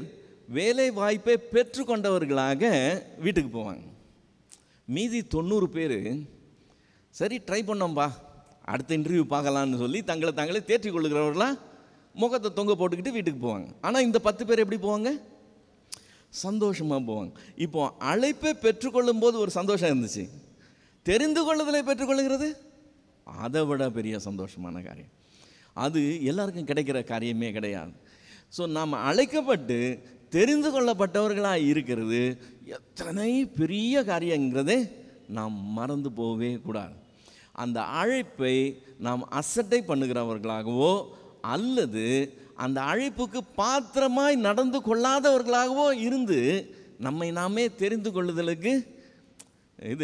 Speaker 1: வேலை வாய்ப்பை பெற்றுக்கொண்டவர்களாக வீட்டுக்கு போவாங்க. மீதி 90 பேர் சரி ட்ரை பண்ணோம்பா, அடுத்த இன்டர்வியூ பார்க்கலான்னு சொல்லி தங்களை தேற்றி கொள்ளுகிறவர்களாக முகத்தை தொங்க போட்டுக்கிட்டு வீட்டுக்கு போவாங்க. ஆனால் இந்த 10 பேர் எப்படி போவாங்க? சந்தோஷமாக போவாங்க. இப்போ அழைப்பை பெற்றுக்கொள்ளும் போது ஒரு சந்தோஷம் இருந்துச்சு. தெரிந்து கொள்ளுதலை பெற்றுக்கொள்ளுகிறது அதை விட பெரிய சந்தோஷமான காரியம். அது எல்லாருக்கும் கிடைக்கிற காரியமே கிடையாது. ஸோ நாம் அழைக்கப்பட்டு தெரிந்து கொள்ளப்பட்டவர்களாக இருக்கிறது எத்தனை பெரிய காரியங்கிறதே நாம் மறந்து போகவே கூடாது. அந்த அழைப்பை நாம் அசட்டை பண்ணுகிறவர்களாகவோ அல்லது அந்த அழைப்புக்கு பாத்திரமாய் நடந்து கொள்ளாதவர்களாகவோ இருந்து நம்மை நாமே தெரிந்து கொள்ளுதலுக்கு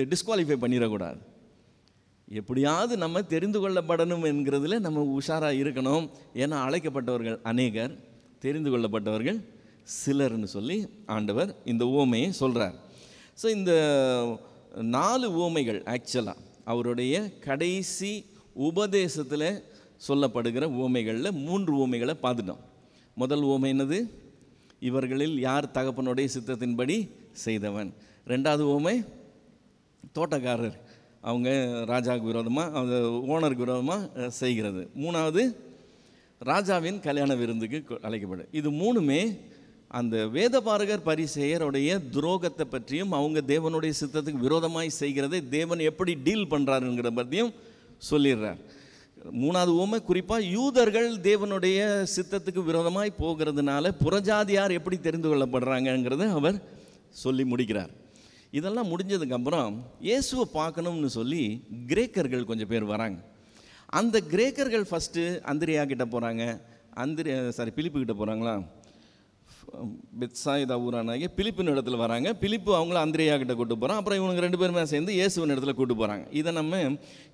Speaker 1: டிஸ்குவாலிஃபை பண்ணிடக்கூடாது. எப்படியாவது நம்ம தெரிந்து கொள்ளப்படணும் என்கிறதுல நம்ம உஷாராக இருக்கணும். ஏன்னா அழைக்கப்பட்டவர்கள் அநேகர், தெரிந்து கொள்ளப்பட்டவர்கள் சிலர்னு சொல்லி ஆண்டவர் இந்த உவமையை சொல்கிறார். ஸோ இந்த 4 உவமைகள் ஆக்சுவலாக அவருடைய கடைசி உபதேசத்தில் சொல்லப்படுகிற உவமைகளில் 3 உவமைகளை பார்த்துட்டோம். முதல் உவமை என்னது? இவர்களில் யார் தகப்பனுடைய சித்தத்தின்படி செய்தவன். 2வது உவமை தோட்டக்காரர், அவங்க ராஜாவுக்கு விரோதமாக, அந்த ஓனருக்கு விரோதமாக செய்கிறது. 3வது ராஜாவின் கல்யாண விருந்துக்கு அழைக்கப்படும். இது 3மே அந்த வேதபாரகர் பரிசேயருடைய துரோகத்தை பற்றியும் அவங்க தேவனுடைய சித்தத்துக்கு விரோதமாய் செய்கிறதை தேவன் எப்படி டீல் பண்ணுறாருங்கிற பற்றியும் சொல்லிடுறார். 3வது உவமை குறிப்பாக யூதர்கள் தேவனுடைய சித்தத்துக்கு விரோதமாய் போகிறதுனால புறஜாதியார் எப்படி தெரிந்து கொள்ளப்படுறாங்கங்கிறத அவர் சொல்லி முடிக்கிறார். இதெல்லாம் முடிஞ்சதுக்கப்புறம் இயேசுவை பார்க்கணும்னு சொல்லி கிரேக்கர்கள் கொஞ்சம் பேர் வராங்க. அந்த கிரேக்கர்கள் ஃபஸ்ட்டு அந்திரியா கிட்ட போகிறாங்க. பிலிப்பு கிட்ட போகிறாங்களா, பெத்சாயிதா ஊரானாகிய பிலிப்பின் இடத்துல வராங்க. பிலிப்பு அவங்கள அந்திரியா கிட்ட கூட்டு போகிறான். அப்புறம் இவங்க 2 பேருமே சேர்ந்து இயேசுவின் இடத்துல கூட்டு போகிறாங்க. இதை நம்ம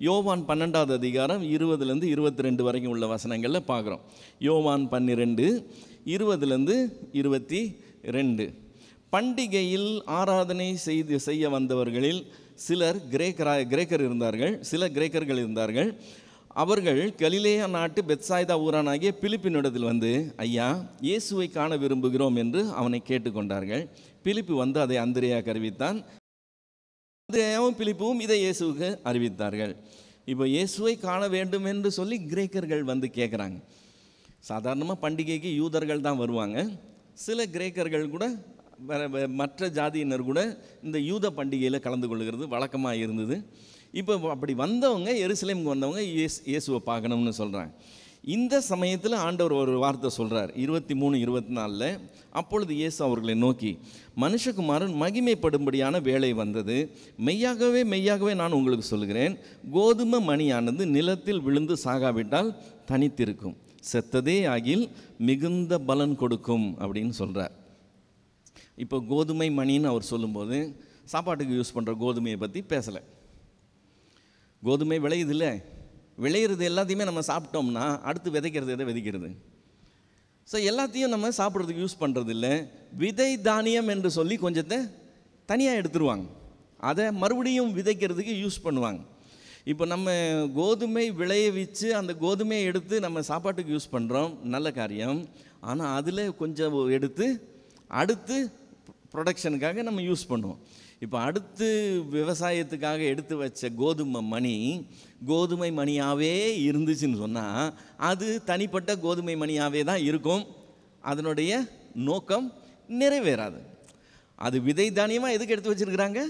Speaker 1: யோவான் 12வது அதிகாரம் 20லேருந்து 22 வரைக்கும் உள்ள வசனங்களில் பார்க்குறோம். யோவான் 12 20லேருந்து 22. பண்டிகையில் ஆராதனை செய்ய வந்தவர்களில் சிலர் கிரேக்கர் இருந்தார்கள். சில கிரேக்கர்கள் இருந்தார்கள். அவர்கள் கலிலேயா நாட்டு பெத்சாய்தா ஊரானாகிய பிலிப்பினிடத்தில் வந்து, ஐயா, இயேசுவை காண விரும்புகிறோம் என்று அவனை கேட்டுக்கொண்டார்கள். பிலிப்பு வந்து அதை அந்திரேயாவுக்கு அறிவித்தான். அந்திரேயாவும் பிலிப்புவும் இதை இயேசுவுக்கு அறிவித்தார்கள். இப்போ இயேசுவை காண வேண்டும் என்று சொல்லி கிரேக்கர்கள் வந்து கேட்குறாங்க. சாதாரணமாக பண்டிகைக்கு யூதர்கள் தான் வருவாங்க. சில கிரேக்கர்கள் கூட மற்ற ஜாதியினர் கூட இந்த யூத பண்டிகையில் கலந்து கொள்கிறது வழக்கமாக இருந்தது. இப்போ அப்படி வந்தவங்க, எருசலேமுக்கு வந்தவங்க இயேசுவை பார்க்கணும்னு சொல்கிறாங்க. இந்த சமயத்தில் ஆண்டவர் ஒரு வார்த்தை சொல்கிறார் 23-24. அப்பொழுது இயேசு அவர்களை நோக்கி, மனுஷகுமாரன் மகிமைப்படும்படியான வேளை வந்தது. மெய்யாகவே மெய்யாகவே நான் உங்களுக்கு சொல்கிறேன், கோதுமை மணியானது நிலத்தில் விழுந்து சாகாவிட்டால் தனித்திருக்கும், செத்ததே ஆகில் மிகுந்த பலன் கொடுக்கும் அப்படின்னு சொல்கிறார். இப்போ கோதுமை மணின்னு அவர் சொல்லும்போது சாப்பாட்டுக்கு யூஸ் பண்ணுற கோதுமையை பற்றி பேசலை. கோதுமை விளையுது இல்லை, விளையிறது எல்லாத்தையுமே நம்ம சாப்பிட்டோம்னா அடுத்து விதைக்கிறது எதை விதைக்கிறது? ஸோ எல்லாத்தையும் நம்ம சாப்பிட்றதுக்கு யூஸ் பண்ணுறது இல்லை. விதை தானியம் என்று சொல்லி கொஞ்சத்தை தனியாக எடுத்துருவாங்க, அதை மறுபடியும் விதைக்கிறதுக்கு யூஸ் பண்ணுவாங்க. இப்போ நம்ம கோதுமை விளைய வச்சு அந்த கோதுமையை எடுத்து நம்ம சாப்பாட்டுக்கு யூஸ் பண்ணுறோம், நல்ல காரியம். ஆனால் அதில் கொஞ்சம் எடுத்து அடுத்து ப்ரொடக்ஷனுக்காக நம்ம யூஸ் பண்ணுவோம். இப்போ அடுத்து விவசாயத்துக்காக எடுத்து வச்ச கோதுமை மணியாகவே இருந்துச்சுன்னு சொன்னால் அது தனிப்பட்ட கோதுமை மணியாகவே தான் இருக்கும், அதனுடைய நோக்கம் நிறைவேறாது. அது விதை தானியமாக எதுக்கு எடுத்து வச்சுருக்குறாங்க?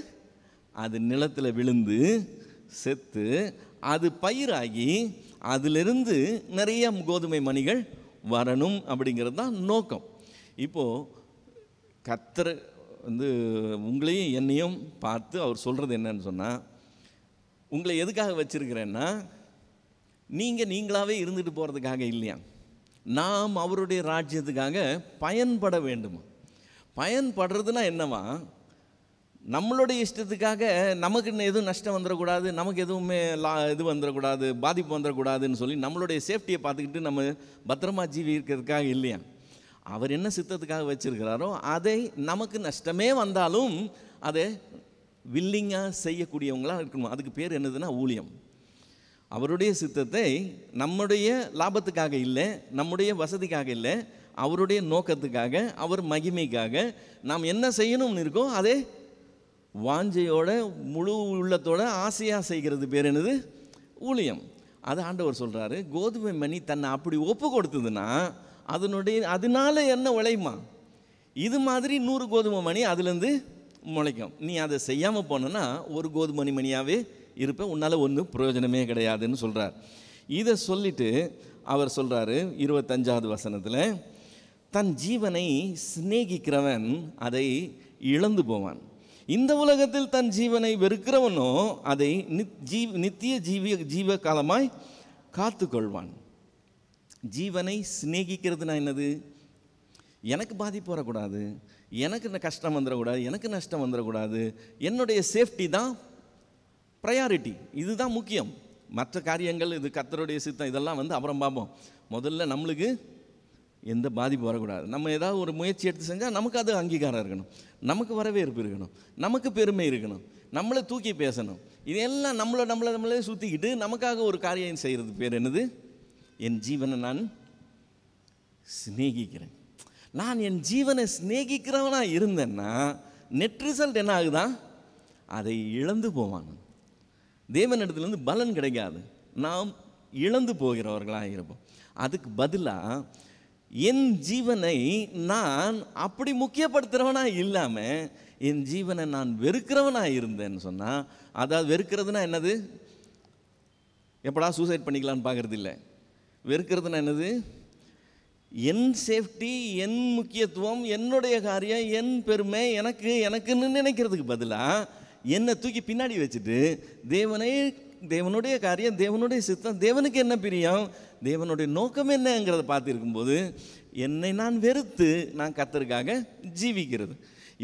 Speaker 1: அது நிலத்தில் விழுந்து செத்து அது பயிராகி அதிலிருந்து நிறைய கோதுமை மணிகள் வரணும் அப்படிங்கிறது தான் நோக்கம். இப்போது கர்த்தர் உங்களையும் என்னையும் பார்த்து அவர் சொல்கிறது என்னன்னு சொன்னால், உங்களை எதுக்காக வச்சுருக்கிறேன்னா நீங்களாகவே இருந்துட்டு போகிறதுக்காக இல்லையா, நாம் அவருடைய ராஜ்யத்துக்காக பயன்பட வேண்டுமா. பயன்படுறதுனா என்னவா, நம்மளுடைய இஷ்டத்துக்காக நமக்கு எதுவும் நஷ்டம் வந்துடக்கூடாது, நமக்கு எதுவுமே இது வந்துடக்கூடாது, பாதிப்பு வந்துடக்கூடாதுன்னு சொல்லி நம்மளுடைய சேஃப்டியை பார்த்துக்கிட்டு நம்ம பத்திரமா ஜீவிக்கிறதுக்காக இல்லையா. அவர் என்ன சித்தத்துக்காக வச்சிருக்கிறாரோ அதை நமக்கு நஷ்டமே வந்தாலும் அதை வில்லிங்காக செய்யக்கூடியவங்களாக இருக்கணும். அதுக்கு பேர் என்னதுன்னா ஊழியம். அவருடைய சித்தத்தை நம்முடைய லாபத்துக்காக இல்லை, நம்முடைய வசதிக்காக இல்லை, அவருடைய நோக்கத்துக்காக, அவர் மகிமைக்காக நாம் என்ன செய்யணும்னு இருக்கோ அதே வாஞ்சையோட முழு உள்ளத்தோட ஆசையாக செய்கிறது பேர் என்னது? ஊழியம். அது ஆண்டவர் சொல்கிறாரு, கோதுமை மணி தன்னை அப்படி ஒப்பு கொடுத்ததுன்னா அதனால என்ன விளையுமா, இது மாதிரி 100 கோதுமை மணி அதுலேருந்து முளைக்கும். நீ அதை செய்யாமல் போனோன்னா ஒரு கோதுமை மணியாகவே இருப்பேன், உன்னால் ஒன்றும் பிரயோஜனமே கிடையாதுன்னு சொல்கிறார். இதை சொல்லிட்டு அவர் சொல்கிறாரு 25வது வசனத்தில், தன் ஜீவனை சிநேகிக்கிறவன் அதை இழந்து போவான், இந்த உலகத்தில் தன் ஜீவனை வெறுக்கிறவனோ அதை நித்திய ஜீவ காலமாய் காத்து கொள்வான். ஜீவனை சிநேகிக்கிறதுனா என்னது? எனக்கு பாதிப்பு வரக்கூடாது, எனக்கு கஷ்டம் வந்துடக்கூடாது, எனக்கு நஷ்டம் வந்துடக்கூடாது, என்னுடைய சேஃப்டி தான் ப்ரையாரிட்டி, இதுதான் முக்கியம். மற்ற காரியங்கள் இது கர்த்தருடைய சித்தம் இதெல்லாம் அப்புறம் பார்ப்போம். முதல்ல நம்மளுக்கு எந்த பாதிப்பு வரக்கூடாது. நம்ம ஏதாவது ஒரு முயற்சி எடுத்து செஞ்சால் நமக்கு அது அங்கீகாரம் இருக்கணும், நமக்கு வரவேற்பு இருக்கணும், நமக்கு பெருமை இருக்கணும், நம்மளை தூக்கி பேசணும். இதெல்லாம் நம்மளே சுற்றிக்கிட்டு நமக்காக ஒரு காரியம் செய்கிறது பேர் என்னது? என் ஜீவனை நான் சிநேகிக்கிறேன். நான் என் ஜீவனை சிநேகிக்கிறவனாக இருந்தேன்னா நெட் ரிசல்ட் என்ன ஆகுதான்? அதை இழந்து போவான். தேவனிடத்துலேருந்து பலன் கிடைக்காது, நாம் இழந்து போகிறவர்களாக இருப்போம். அதுக்கு பதிலாக என் ஜீவனை நான் அப்படி முக்கியப்படுத்துகிறவனாக இல்லாமல் என் ஜீவனை நான் வெறுக்கிறவனாக இருந்தேன்னு சொன்னால், அதாவது வெறுக்கிறதுனா என்னது? எப்படா சூசைட் பண்ணிக்கலான்னு பார்க்குறது இல்லை. வெறுக்கிறதுனா என்னது? என் சேஃப்டி, என் முக்கியத்துவம், என்னுடைய காரியம், என் பெருமை எனக்குன்னு நினைக்கிறதுக்கு பதிலாக என்னை தூக்கி பின்னாடி வச்சுட்டு தேவனுடைய காரியம், தேவனுடைய சித்தம், தேவனுக்கு என்ன பிரியம், தேவனுடைய நோக்கம் என்னங்கிறத பார்த்துருக்கும்போது என்னை நான் வெறுத்து நான் கர்த்தருக்காக ஜீவிக்கிறது.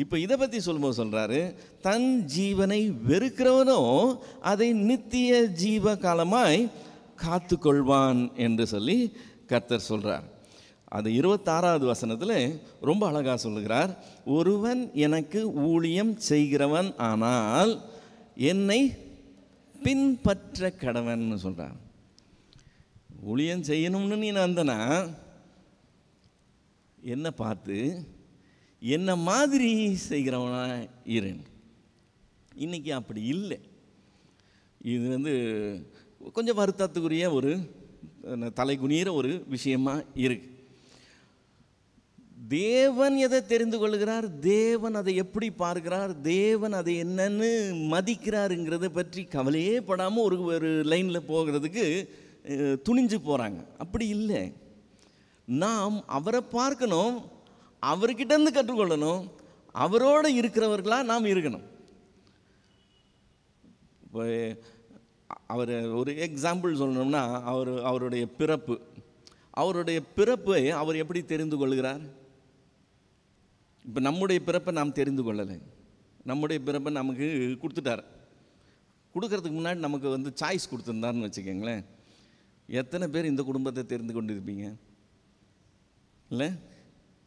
Speaker 1: இப்போ இதை பற்றி சொல்லும்போது சொல்கிறாரு, தன் ஜீவனை வெறுக்கிறவனோ அதை நித்திய ஜீவ காலமாய் காத்து கொள்வான் என்று சொல்லி கர்த்தர் சொல்கிறார். அது 26வது வசனத்தில் ரொம்ப அழகாக சொல்லுகிறார், ஒருவன் எனக்கு ஊழியம் செய்கிறவன் ஆனால் என்னை பின்பற்ற கடவன் சொல்கிறார். ஊழியம் செய்யணும்னு நீ வந்தனா என்னை பார்த்து என்ன மாதிரி செய்கிறவனா இரு. இன்றைக்கி அப்படி இல்லை. இது கொஞ்சம் வருத்தத்துக்குரிய ஒரு தலைகுனிகிற ஒரு விஷயமா இருக்கு. தேவன் எதை தெரிந்து கொள்கிறார், தேவன் அதை எப்படி பார்க்கிறார், தேவன் அதை என்னன்னு மதிக்கிறாருங்கிறத பற்றி கவலையே படாமல் ஒரு லைனில் போகிறதுக்கு துணிஞ்சு போகிறாங்க. அப்படி இல்லை. நாம் அவரை பார்க்கணும், அவர்கிட்டேருந்து கற்றுக்கொள்ளணும், அவரோடு இருக்கிறவர்களாக நாம் இருக்கணும். இப்போ அவர் ஒரு எக்ஸாம்பிள் சொல்லணும்னா, அவருடைய பிறப்பை அவர் எப்படி தெரிந்து கொள்கிறார்? இப்போ நம்முடைய பிறப்பை நாம் தெரிந்து கொள்ளலை. நம்முடைய பிறப்பை நமக்கு கொடுத்துட்டார். கொடுக்கறதுக்கு முன்னாடி நமக்கு சாய்ஸ் கொடுத்துருந்தாருன்னு வச்சுக்கோங்களேன், எத்தனை பேர் இந்த குடும்பத்தை தெரிந்து கொண்டு இருப்பீங்க? இல்லை,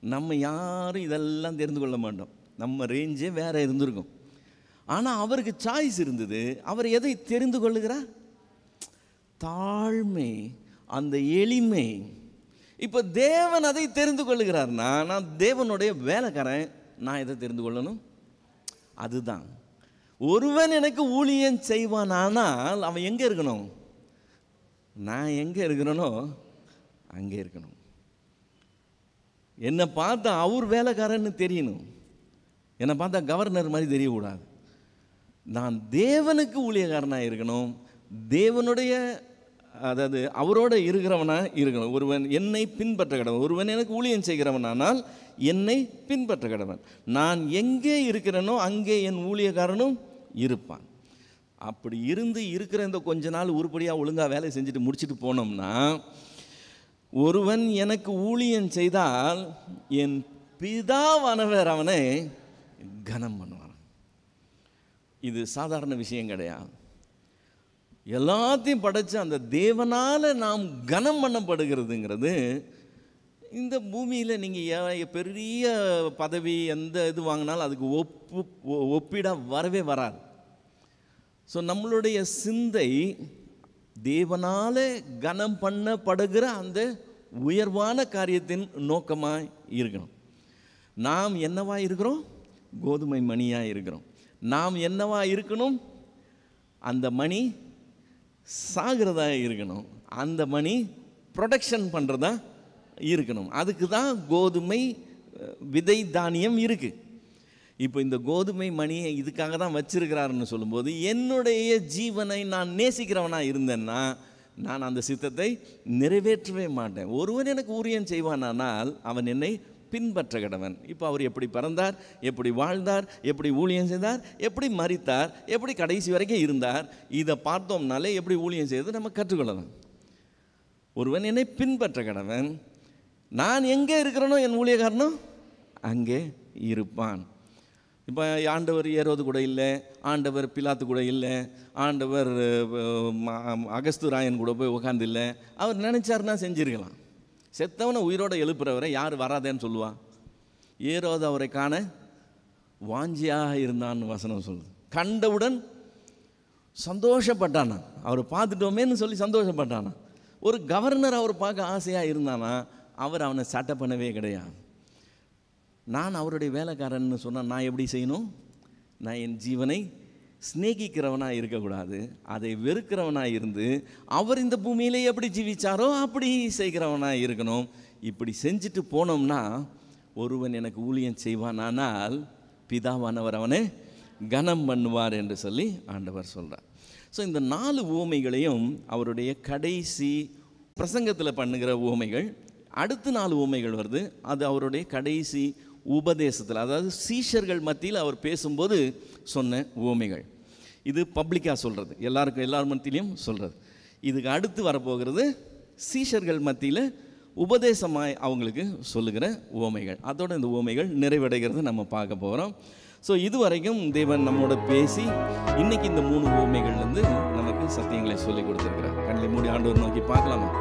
Speaker 1: நம்ம யாரும் இதெல்லாம் தெரிந்து கொள்ள மாட்டோம். நம்ம ரேஞ்சே வேறு இருந்திருக்கும். ஆனால் அவருக்கு சாய்ஸ் இருந்தது. அவர் எதை தெரிந்து கொள்ளுகிறார்? தாழ்மை, அந்த எளிமை. இப்போ தேவன் அதை தெரிந்து கொள்ளுகிறார்னா, நான் தேவனுடைய வேலைக்காரன், நான் எதை தெரிந்து கொள்ளணும்? அதுதான். ஒருவன் எனக்கு ஊழியம் செய்வானால் அவன் எங்கே இருக்கணும்? நான் எங்கே இருக்கிறேனோ அங்கே இருக்கணும். என்னை பார்த்தா அவர் வேலைக்காரன்னு தெரியணும். என்னை பார்த்தா கவர்னர் மாதிரி தெரியக்கூடாது. நான் தேவனுக்கு ஊழியக்காரனாக இருக்கணும். தேவனுடைய, அதாவது அவரோட இருக்கிறவனாக இருக்கணும். ஒருவன் என்னை பின்பற்ற கடவன். ஒருவன் எனக்கு ஊழியம் செய்கிறவனானால் என்னை பின்பற்ற கடவன். நான் எங்கே இருக்கிறேனோ அங்கே என் ஊழியக்காரனும் இருப்பான். அப்படி இருக்கிற இந்த கொஞ்ச நாள் உருப்படியாக ஒழுங்காக வேலை செஞ்சுட்டு முடிச்சுட்டு போனோம்னா, ஒருவன் எனக்கு ஊழியம் செய்தால் என் பிதாவானவர் அவனை கனம் பண்ணுவான். இது சாதாரண விஷயம் கிடையாது. எல்லாத்தையும் படைச்சு அந்த தேவனால் நாம் கனம் பண்ணப்படுகிறதுங்கிறது, இந்த பூமியில் நீங்கள் பெரிய பதவி எந்த இது வாங்கினாலும் அதுக்கு ஒப்பிட வரவே வராது. ஸோ நம்மளுடைய சிந்தை தேவனால் கனம் பண்ணப்படுகிற அந்த உயர்வான காரியத்தின் நோக்கமாக இருக்கணும். நாம் என்னவா இருக்கிறோம்? கோதுமை மணியாக இருக்கிறோம். நாம் என்னவா இருக்கணும்? அந்த மணி சாகிறதா இருக்கணும். அந்த மணி ப்ரொடக்ஷன் பண்ணுறதா இருக்கணும். அதுக்கு தான் கோதுமை விதை தானியம் இருக்குது. இப்போ இந்த கோதுமை மணியை இதுக்காக தான் வச்சிருக்கிறாருன்னு சொல்லும்போது, என்னுடைய ஜீவனை நான் நேசிக்கிறவனாக இருந்தேன்னா நான் அந்த சித்தத்தை நிறைவேற்றவே மாட்டேன். ஒருவன் எனக்கு ஊழியம் செய்வானால் அவன் என்னை பின்பற்ற கடவன். இப்போ அவர் எப்படி பிறந்தார், எப்படி வாழ்ந்தார், எப்படி ஊழியம் செய்தார், எப்படி மரித்தார், எப்படி கடைசி வரைக்கும் இருந்தார், இதை பார்த்தோம்னாலே எப்படி ஊழியம் செய்து நம்ம கற்றுக்கொள்ளலாம். ஒருவன் என்னை பின்பற்ற கடவன். நான் எங்கே இருக்கிறேனோ என் ஊழியக்காரனோ அங்கே இருப்பான். இப்போ ஆண்டவர் ஏரோது கூட இல்லை, ஆண்டவர் பிலாத்து கூட இல்லை, ஆண்டவர் அகஸ்துராயன் கூட போய் உட்காந்து இல்லை. அவர் நினைச்சாருன்னா செஞ்சிருக்கலாம். செத்தவனை உயிரோடு எழுப்புறவரை யார் வராதேன்னு சொல்லுவா? ஏரோது அவரை காண வாஞ்சியாக இருந்தான்னு வசனம் சொல்லுது. கண்டவுடன் சந்தோஷப்பட்டானா, அவரை பார்த்துட்டோமேன்னு சொல்லி சந்தோஷப்பட்டானா. ஒரு கவர்னர் அவர் பார்க்க ஆசையாக இருந்தானா, அவர் அவனை சட்டை பண்ணவே கிடையாது. நான் அவருடைய வேலைக்காரன்னு சொன்னால் நான் எப்படி செய்யணும்? நான் என் ஜீவனை சிநேகிக்கிறவனாக இருக்கக்கூடாது, அதை வெறுக்கிறவனாக இருந்து அவர் இந்த பூமியிலே எப்படி ஜீவிச்சாரோ அப்படி செய்கிறவனாக இருக்கணும். இப்படி செஞ்சுட்டு போனோம்னா ஒருவன் எனக்கு ஊழியம் செய்வானால் பிதாவானவர் அவனை கனம் பண்ணுவார் என்று சொல்லி ஆண்டவர் சொல்கிறார். ஸோ இந்த 4 உவமைகளையும் அவருடைய கடைசி பிரசங்கத்தில் பண்ணுகிற உவமைகள். அடுத்த 4 உவமைகள் வருது, அது அவருடைய கடைசி உபதேசத்தில், அதாவது சீஷர்கள் மத்தியில் அவர் பேசும்போது சொன்ன உவமைகள். இது பப்ளிக்காக சொல்கிறது, எல்லார் மத்தியிலையும் சொல்கிறது. இதுக்கு அடுத்து வரப்போகிறது சீஷர்கள் மத்தியில் உபதேசமாய் அவங்களுக்கு சொல்லுகிற உவமைகள். அதோட இந்த உவமைகள் நிறைவடைகிறது நம்ம பார்க்க போகிறோம். ஸோ இதுவரைக்கும் தேவன் நம்மோட பேசி இன்றைக்கி இந்த 3 உவமைகள்லேருந்து நமக்கு சத்தியங்களை சொல்லி கொடுத்துருக்கிறார். கண்களை மூடி ஆண்டவர் நோக்கி பார்க்கலாமா?